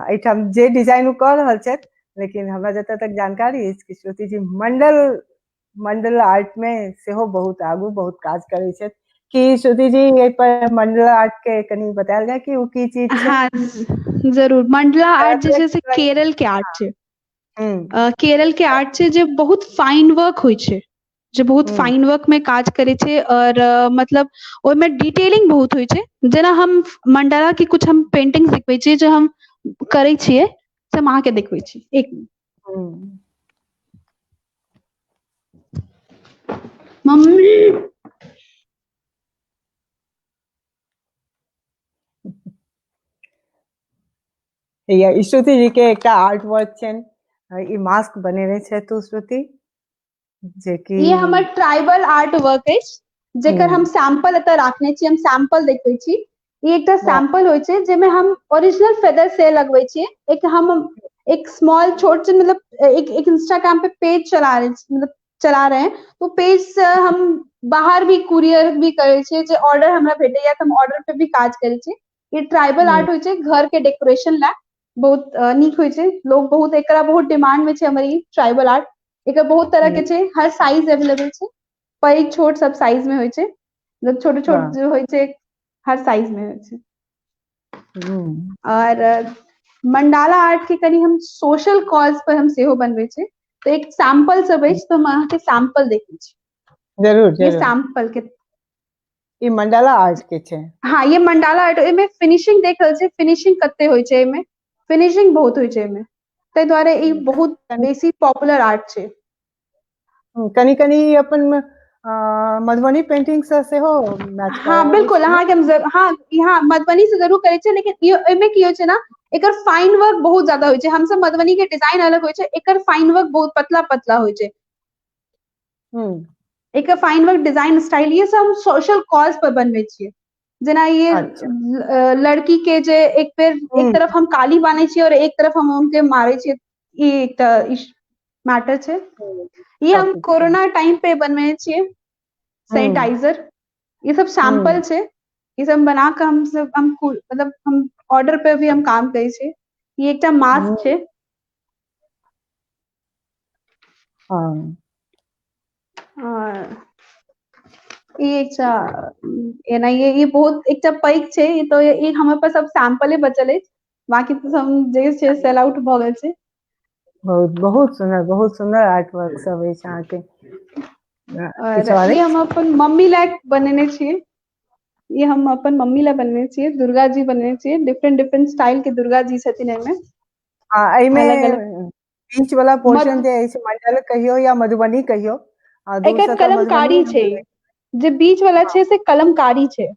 एहिठाम जे डिजाइन ओ कऽ रहल छथि, लेकिन हमरा जतऽ तक जानकारी अछि कि श्रुति जी मंडल आर्ट में सेहो बहुत आगू बहुत काज करै छथि। कि श्रुति जी एहि पर मंडल आर्ट के कनी बतायल जाय कि ओ की चीज छै? हाँ, जरूर। मंडला आर्ट जे छै से केरल के आर्ट छै। केरल के आर्ट छै जे बहुत फाइन वर्क होइ छै, जे बहुत फाइन वर्क में काज करे छै। और मतलब ओहिमे डिटेलिंग बहुत होइ छै। जेना हम मंडाला के कुछ हम पेंटिंग देखबै छियै जे हम करै छियै, से हम अहाँके देखबै छी। एक मम्मी या श्रुति जी के एकटा आर्ट वर्क छनि, ई मास्क बनेने छै तू श्रुति, जे कि ये हमर ट्राइबल आर्ट वर्क अछि, जेकर हम सैंपल एतऽ राखने छी। हम सैंपल देखबै छी। ई एकटा सैंपल होइ छै जेमे हम ओरिजिनल फेदर से लगबै छियै। एक स्मॉल छोट से मतलब एक इंस्टाग्राम पे पेज चला रहे हैं, तो पेज से हम बाहर भी कुरियर भी करे छियै। जे ऑर्डर हमरा भेटैया तऽ हम ऑर्डर पे भी काज करै छियै। ई ट्राइबल आर्ट होइ छै घर के डेकोरेशन ला, बहुत नीक होइ छै। लोग बहुत एकरा बहुत डिमांड में छै हमर ई ट्राइबल आर्ट। एकर बहुत तरह के छै, हर साइज अवेलेबल छै, पैघ छोट सब साइज में होइ छै। मतलब छोटे छोट जो होइ छै हर साइज में होइ छै। और मंडाला आर्ट के कनी हम सोशल कॉज पर हम सेहो बनबै छै। तो एक सैंपल सब अछि, तो हम अहाँके सैंपल देखै छी। जरूर ये जरूर। सैंपल के ई मंडाला आर्ट के छै। हाँ, ये मंडाला आर्ट। एमे फिनिशिंग देख रहल छै, फिनिशिंग कते होइ छै एमे, फिनिशिंग बहुत होइ छै एमे, ताहि दुआरे ई बहुत बेसी पॉपुलर आर्ट छै। कनी कनी अपन मधुबनी पेंटिंग से सेहो मैच कर हाँ, रहल बिल्कुल। अछि ने? अहाँके हम हाँ मधुबनी से जरूर करै छै, लेकिन एहिमे की होइ छै ना, एकर फाइन वर्क बहुत ज्यादा होइ छै। हमसब मधुबनी के डिजाइन अलग होइ छै, एकर फाइन वर्क बहुत पतला पतला होइ छै। एकर फाइन वर्क डिजाइन स्टाइल ये सब हम सोशल कॉज पर बनबै छियै। जेना ये अच्छा। लड़की के जे एक तरफ हम काली बानै छियै और एक तरफ हम उनके मारै छियै, ई एकटा मैटर छै। ये हम कोरोना टाइम पे बनवे छियै। सैनिटाइजर, ये सब सैंपल छै। ये सब बना के हम मतलब हम ऑर्डर पे भी हम काम करै छियै। ये एकटा मास्क छै। हाँ, ई एकटा एना ये बहुत एकटा पैघ छै। तो ये हमर पास सब सैंपले बचल अछि, बाकी तो सब जे छै सेल आउट भऽ गेल छै। बहुत सुंदर आर्ट वर्क सब अछि अहाँके। और किछु और ये हम अछि? अपन मम्मी लायक बनेने छियै। ये हम अपन मम्मी ला बनने छियै, दुर्गा जी बनने छियै। डिफरेंट डिफरेंट स्टाइल के दुर्गा जी छथिन एहिमे। हाँ, एहिमे अलग अलग बीच वाला पोर्शन मत जे अछि मंडल कहियो या मधुबनी कहियो, दूर एकर से तऽ कलमकारी मधुबनी छै, जे बीच वाला छै से कलमकारी छै।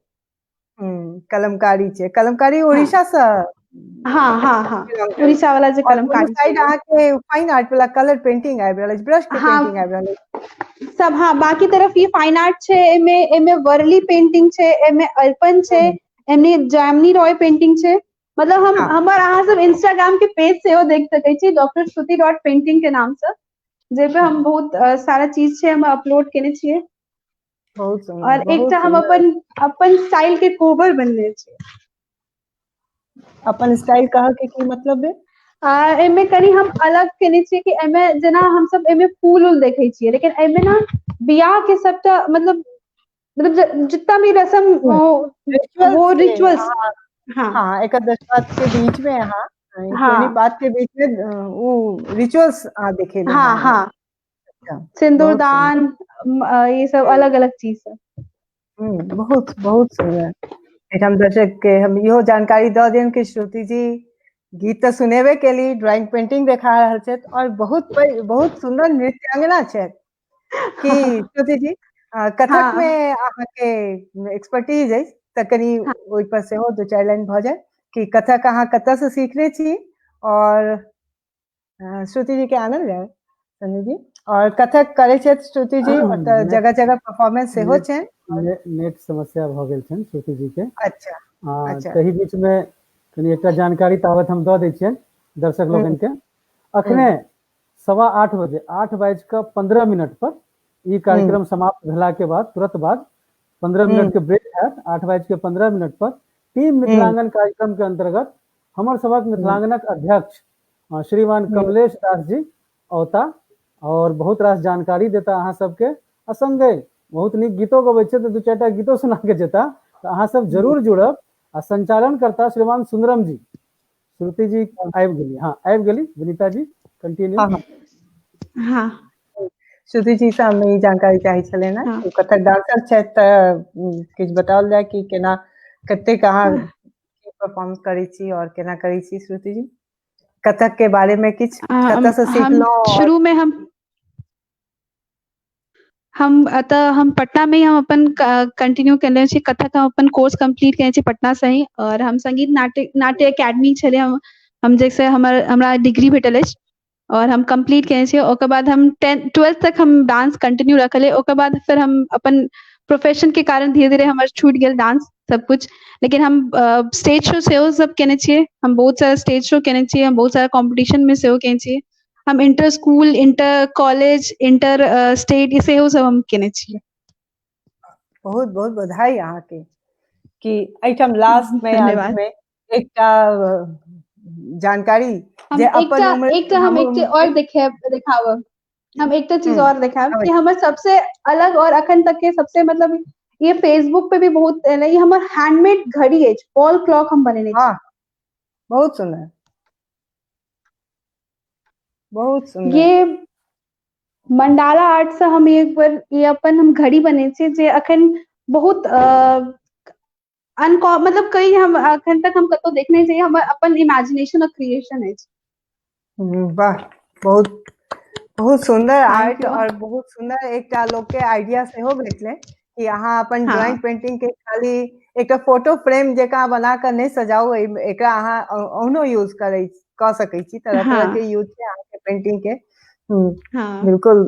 कलमकारी छै। कलमकारी हाँ उड़ीसा से हाँ हाँ हाँ, belong करै छै। उड़ीसा वाला जे और दुनू कलमकारी छै साइड अहाँके फाइन आर्ट वाला कलर पेंटिंग आबि रहल अछि, ब्रश के हाँ पेंटिंग आबि रहल अछि। सब। हाँ, बाकी तरफ ये फाइन आर्ट छै। एमे वर्ली पेंटिंग छै, एमे अर्पण छै, एमे जैमिनी रॉय पेंटिंग छै। मतलब हम हाँ, हमर अहाँ सब इंस्टाग्राम के पेज सेहो देख सकै छी, डॉक्टर श्रुति डॉट पेंटिंग के नाम से, जे पे हम बहुत सारा चीज छै हम अपलोड केने छियै। बहुत सुंदर, और एकटा बहुत हम सुंदर। अपन स्टाइल के कोवर बनने छियै। अपन स्टाइल कह के की मतलब भेल? एमे कनी हम अलग केने छियै कि एमे जेना हम सब एमे फूल उल देखै छियै, लेकिन एमे ना बियाह के सबटा मतलब जितना भी रस्म वो रिचुअल्स के रिचुअल्स। अहाँ, हाँ हाँ, एकादश पात के बीच में अहाँ, टोनी हाँ पात के बीच में वो रिचुअल्स अहाँ देखेबै हाँ हमरा। हाँ, अच्छा, बहुत सुंदर। सिंदूरदान, ये सब अलग अलग चीज सब। बहुत बहुत सुंदर। हम दर्शक के हम इहो जानकारी दऽ दें कि श्रुति जी गीत तऽ सुनेबे केली, ड्राइंग पेंटिंग देखा रहल छथि और बहुत सुंदर नृत्यांगना छथि। कि श्रुति जी कथक हाँ। में अहाँके एक्सपर्टीज अछि तऽ कनी हाँ। ओहि पर सेहो दो चारि लाइन भऽ जाय कि कथक अहाँ कतऽ से सीखने छी और श्रुति जी के आनल जाय संजय जी और कथक करै छथि श्रुति जी और तऽ जगह जगह परफॉर्मेंस सेहो छनि। नेट समस्या भऽ गेल छनि श्रुति जी के। अच्छा अच्छा तही बीच में कनी एकटा जानकारी तावत हम दऽ दै छियनि दर्शक लोगन के। अखने 8:15 बजे 8:15 पर ई कार्यक्रम समाप्त भेला के बाद तुरंत बाद 15 मिनट के ब्रेक हैत। 8:15 पर टीम मिथिलांगन कार्यक्रम के अंतर्गत हमर सबक मिथिलांगनक अध्यक्ष श्रीमान कमलेश दास जी औता और बहुत रास जानकारी देता अहाँ सबके। असंगे बहुत नीक गीतो गबै छै तऽ दू चारिटा गीतो सुना के जेता तऽ अहाँ सब जरूर जुड़ब। आ संचालन करता श्रीमान सुंदरम जी। श्रुति जी आबि गेली। हाँ आबि गेली विनीता जी कंटिन्यू। हाँ श्रुति जी से हमें ई जानकारी चाही छलै ने हाँ। कथक डांसर छथि तऽ किछु बताओल जाय कि केना कतेक अहाँ परफॉर्म करै छी और केना करै छी श्रुति जी कथक के बारे में किछु कतऽ से हम सीखलहुँ और शुरू में हम पटना में ही हम अपन कंटिन्यू केने छी कथक। हम अपन कोर्स कंप्लीट केने छी पटना से ही और हम संगीत नाट्य एकेडमी छलै हम जैसे हमरा डिग्री भेटल अछि और हम कंप्लीट केने छी। ओकर बाद हम 12th तक हम डांस कंटिन्यू रखले। ओकर बाद फिर हम अपन प्रोफेशन के कारण धीरे धीरे हमर छूट गेल डांस सब कुछ। लेकिन हम स्टेज शो सेहो सब केने छियै। हम बहुत सारा स्टेज शो केने छियै। हम बहुत सारा कॉम्पिटिशन में सेहो केने छियै। हम inter school inter college inter state सेहो सब हम केने छियै। बहुत बहुत बधाई अहाँके कि एहिठाम लास्ट में अंत धन्यवाद। में एकटा जानकारी हम जे अपन उम्र एकटा हम एक चीज और देखाबब। हम एकटा चीज और देखाब कि अवश्य। हमर सबसे अलग और अखन तक के सबसे मतलब ये फेसबुक पे भी बहुत ये हमर हैंडमेड घड़ी अछि। वॉल क्लॉक हम बनेने छी। हाँ बहुत सुंदर बहुत सुंदर। ये मंडाला आर्ट से हम एक बार ये अपन हम घड़ी बने छी जे अखन बहुत मतलब कई हम अखन तक हम कतौ देखने चाहिए हमर अपन इमेजिनेशन और क्रिएशन है। वाह बहुत बहुत सुंदर थैंक आर्ट यू। और बहुत सुंदर एकटा लोग के आइडिया सेहो भेटले कि अहाँ अपन हाँ ड्राइंग पेंटिंग के खाली एकटा फोटो फ्रेम जकाँ बना कऽ नहि सजाउ एकरा अहाँ ओहनो यूज कऽ सकै छी। तरह तरह हाँ के यूज छै अहाँ के पेंटिंग के। हाँ बिल्कुल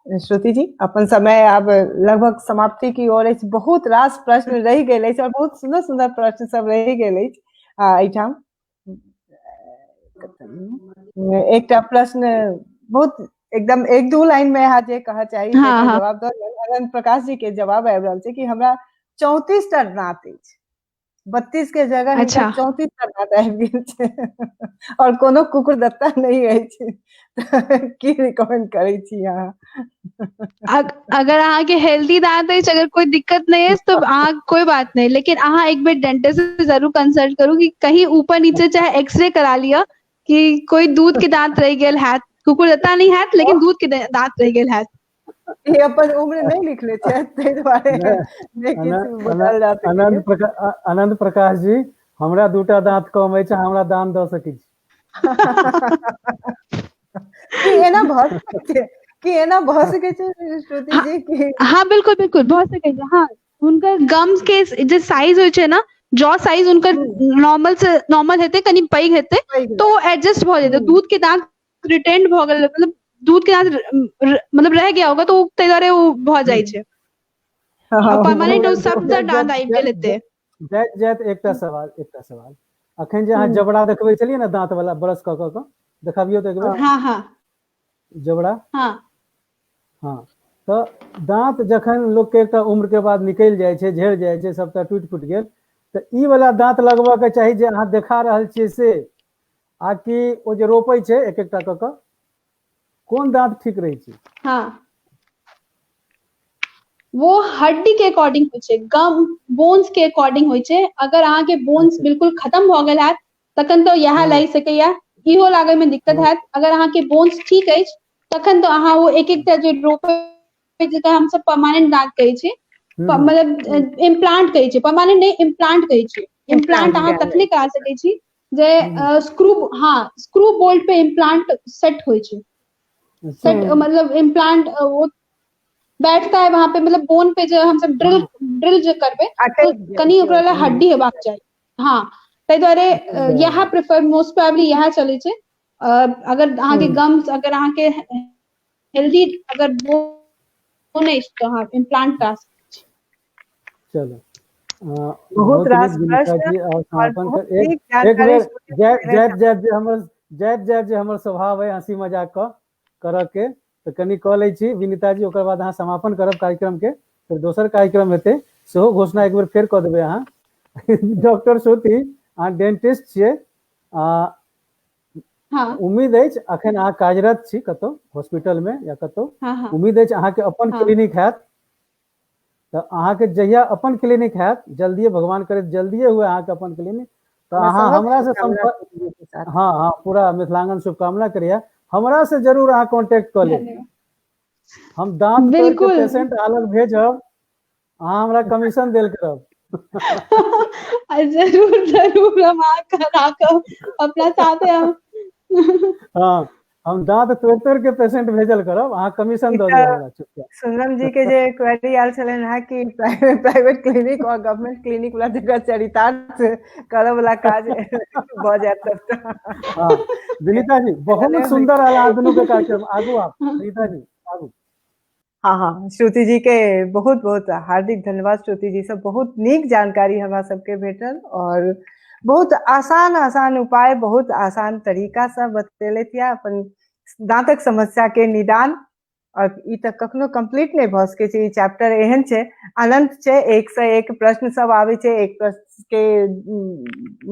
श्रुति जी अपन समय अब लगभग समाप्ति की ओर अछि। बहुत रास प्रश्न रहि गेल अछि और बहुत सुंदर सुंदर प्रश्न सब रहि गेल अछि एहिठाम। एकटा प्रश्न बहुत एकदम एक दू लाइन में अहाँ जे कहऽ चाही हाँ तेकर हाँ जवाब दऽ दियौ। अनंत प्रकाश जी के जवाब आबि रहल छै कि हमरा 34 टा दांत अछि। 32 के जगह हिनका अच्छा 34 टा दांत आबि गेल छै और कोनो कुकुर दत्ता नहीं अछि। की रिकमेंड करै छी अहाँ? अगर अहाँ के हेल्दी दांत अछि अगर कोई दिक्कत नहीं है तो अहाँ कोई बात नहीं। लेकिन अहाँ एक बेर डेंटिस्ट से जरूर कंसल्ट करू कि कहीं ऊपर नीचे चाहे एक्सरे करा लिया कि कोई दूध के दांत रहि गेल हैत। कुकुर दत्ता नहीं हैत लेकिन दूध के दांत रहि गेल हैत। ई अपन उम्र नहीं लिखले छै ताहि दुआरे जे किछु बतायल जा सकैए। आनंद प्रकाश जी हमरा 2टा दांत कम अछि हमरा दान दऽ सकै छी। कि एना भऽ सकै छै कि एना भऽ सकै छै श्रुति जी कि हाँ बिल्कुल बिल्कुल भऽ सकै छै। हाँ हुनकर गम्स के जे साइज होइ छै ना जॉ साइज हुनकर नॉर्मल से नॉर्मल हेतै कनी पैघ हेतै तो वो एडजस्ट भऽ जेतै। दूध के दांत रिटेंड भऽ गेल मतलब दूध के दांत मतलब रह गया होगा तो ताहि दुआरे वो भऽ जाइ छै। परमानेंट सब दांत आबि गेल हेतै। जाइत एकटा सवाल अखन जे अहाँ जबड़ा देखबै छलियै ना दांत वाला ब्रश कऽ कऽ देखाबियौ तऽ एक बेर हाँ हाँ जबड़ा। हाँ हाँ तो दांत जखन लोग के एकटा उम्र के बाद निकलि जाइ छै झड़ि जाइ छै सबटा टूटि फुटि गेल तऽ ई वाला दांत लगबऽ के चाही जे अहाँ देखा रहल छियै से आ कि ओ जे रोपै छै एक एकटा कऽ कऽ कोन दांत ठीक रहै छै? हाँ वो हड्डी के अकॉर्डिंग होइ छै। गम बोन्स के अकॉर्डिंग होइ छै। अगर अहाँ के बोन्स बिल्कुल खत्म भऽ गेल हैत तखन तो इएह लागि सकैया इहो लागै में दिक्कत हैत। अगर अहाँ के बोन्स ठीक अछि तखन तो अहाँ वो एक एकटा जे रोपै जेकरा हम सब परमानेंट दांत कहै छी मतलब इम्प्लांट कहै छै परमानेंट नहीं इम्प्लांट कहै छै। इम्प्लांट अहाँ तखने करा सकै छी जे स्क्रू बोल्ट पे इम्प्लांट सेट होइ छै। सेट मतलब इम्प्लांट वो बैठता है वहां पे, मतलब बोन पे जो हम सब ड्रिल जो करबे तो कनी ओकरा ला हड्डी हेबाक चाही। हाँ ताहि दुआरे यह प्रेफर मोस्ट प्रोबेबली यह चलै छै। अगर अहाँ के गम्स, अगर अहाँ के हेल्दी अगर बोन अछि तो अहाँ इम्प्लांट करा सकै छी। चलो बहुत रास नीक विनीता प्रश्न जी और और समापन बहुत कर नीक एक जानकारी बेर सुनने को मिले जैब जे हमर स्वभाव है हंसी मजाक करऽ के, तो कनी कऽ लै छी विनीता जी, ओकर बाद अहाँ समापन करब कार्यक्रम के, फिर दोसर कार्यक्रम हेतै सेहो घोषणा एक बेर फेर कऽ देबै अहाँ। डॉक्टर श्रुति अहाँ डेंटिस्ट छियै, हाँ उम्मीद अछि अखन अहाँ कार्यरत छी कतौ हॉस्पिटल में या कतौ, हाँ हाँ उम्मीद अछि अहाँ के अपन हाँ। क्लिनिक हैत, तो अहाँ के जहिया अपन क्लिनिक हैत, जल्दिए भगवान करे जल्दिए हुए अहाँ के अपन क्लिनिक, तो अहाँ हमरा से संपर्क, हाँ हाँ पूरा मिथिलांगन शुभकामना करिए, हमरा से जरूर अहाँ कांटेक्ट कऽ लेब। धन्यवाद। हम दांत तोड़ के बिल्कुल। पेशेंट अलग भेजब, अहाँ हमरा कमीशन देल करब। जरूर जरूर हम आकर अपना साथे हम हाँ हम दांत तोड़ के पेशेंट भेजल करब, अहाँ कमीशन दऽ दिअ हमरा चुपचाप। सुंदरम जी के जे क्वेरी आयल छलन है कि प्राइवेट क्लिनिक और गवर्नमेंट क्लिनिक वाला जगह चरितार्थ करऽ वाला काज भऽ जायत तब तऽ। हाँ विनीता जी बहुत सुंदर आला अहाँ दुनू के कार्यक्रम, आगू आप विनीता जी आगू। हाँ हाँ श्रुति जी के बहुत बहुत हार्दिक धन्यवाद। श्रुति जी से बहुत नीक जानकारी हमरा सबके भेटल और बहुत आसान आसान उपाय, बहुत आसान तरीका से बतेलथि है अपन दांतक समस्या के निदान। और ई तक कखनो कंप्लीट नहीं भऽ सकै छै, ई चैप्टर एहन छै अनंत छै, एक से एक प्रश्न सब आबै छै, एक प्रश्न के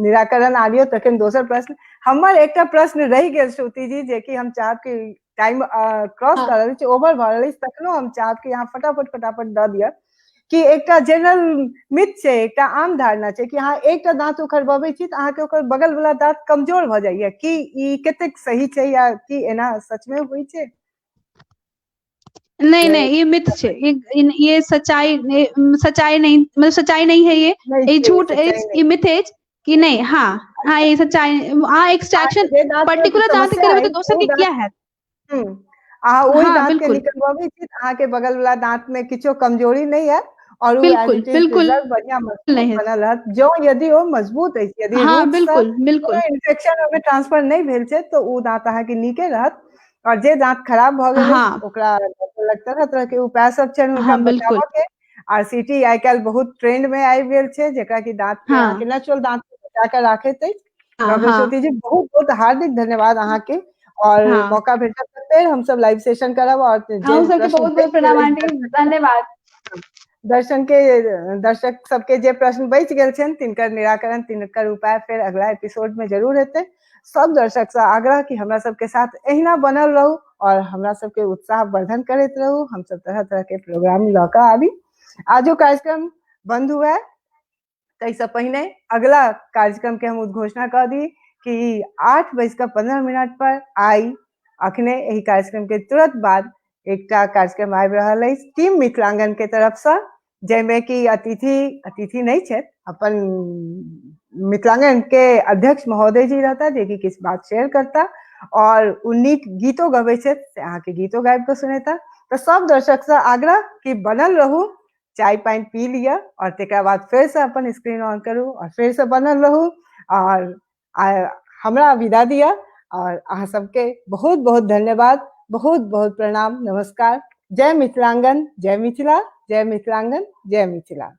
निराकरण आलियो तखन दोसर प्रश्न। हमर एकटा प्रश्न रहि गेल श्रुति जी, जे कि हम चाहब कि टाइम क्रॉस कर रहल छै, ओवर भऽ रहल छै, तखनो हम चाहब कि अहाँ फटाफट दऽ दिअ कि एकटा जनरल मिथ छै, एकटा आम धारणा छै कि अहाँ एकटा दांत उखड़बबै छी तऽ अहाँके ओकर बगल वाला दांत कमजोर भऽ जाइए, कि ई कतेक सही छै या कि एना सच में होइ छै? नहीं नहीं ये मिथ छै, ये सच्चाई नहीं, मतलब सच्चाई नहीं है, ये झूठ ये मिथ है कि नहीं। हाँ हाँ ये सच्चाई, हाँ एक्सट्रैक्शन पर्टिकुलर दांत करबे तो दोसर के किया है। अहाँ ओहि हाँ दांत के बिल्कुल निकलवाबै छी तऽ अहाँके बगल वाला दांत में किछो कमजोरी नहीं है और वो एज बिल्कुल इट इज बिल्कुल प्रिजर्व बढ़िया मजबूत नहीं है। बनल रहत। जो यदि वो मजबूत अछि, यदि हाँ रूट से बिल्कुल बिल्कुल कोनो इन्फेक्शन ओमे ट्रांसफर नहीं भेल छै तो वो दांत अहाँके नीके रहत। और जे दांत खराब भऽ गेल अछि हाँ ओकरा अलग तरह तरह के उपाय सब छै हुनका हाँ बिल्कुल बचाबऽ के। आरसीटी आइ काल्हि बहुत ट्रेंड में आबि गेल छै, जेकरा कि दांत के अहाँके हाँ नेचुरल दांत के बचा के राखैत अछि। हाँ डॉक्टर हाँ श्रुति जी बहुत बहुत हार्दिक धन्यवाद अहाँके, और हाँ मौका भेटत तऽ फेर हम सब लाइव सेशन करब और जे अहूँ सबके प्रश्न बहुत बचि बहुत प्रणाम गेल आंटी, अछि धन्यवाद। दर्शक सबके जे प्रश्न बचि गेल छनि तिनकर निराकरण, तिनकर उपाय फेर अगला एपिसोड में जरूर हेतै। सब दर्शक से आग्रह कि हमरा सबके साथ एहिना बनल रहू और हमरा सबके उत्साह वर्धन करैत रहू, हम सब तरह तरह के प्रोग्राम लऽ कऽ आबी। आजो कार्यक्रम बंद हुआ है, ताहिसँ पहिने अगला कार्यक्रम के हम उद्घोषणा कऽ दी कि 8:15 पर आई अखने एहि कार्यक्रम के तुरंत बाद एकटा कार्यक्रम आबि रहल अछि टीम मिथिलांगन के तरफ से, जाहिमे कि अतिथि नहीं छै, अपन मिथिलांगन के अध्यक्ष महोदय जी रहता, जे कि किछु बात शेयर करता और उ नीक गीतो गबै छथि से अहाँके गीतो गाबि कऽ सुनेता। तऽ सब दर्शक से आग्रह कि बनल रहू, चाय पानि पी लिअ और तकर बाद फेर से अपन स्क्रीन ऑन करू और फेर से बनल रहू और हमरा विदा दिअ। और अहाँ सबके बहुत बहुत धन्यवाद, बहुत बहुत प्रणाम, नमस्कार। जय मिथिलांगन, जय मिथिला, जय मिथिलांगन, जय मिथिला।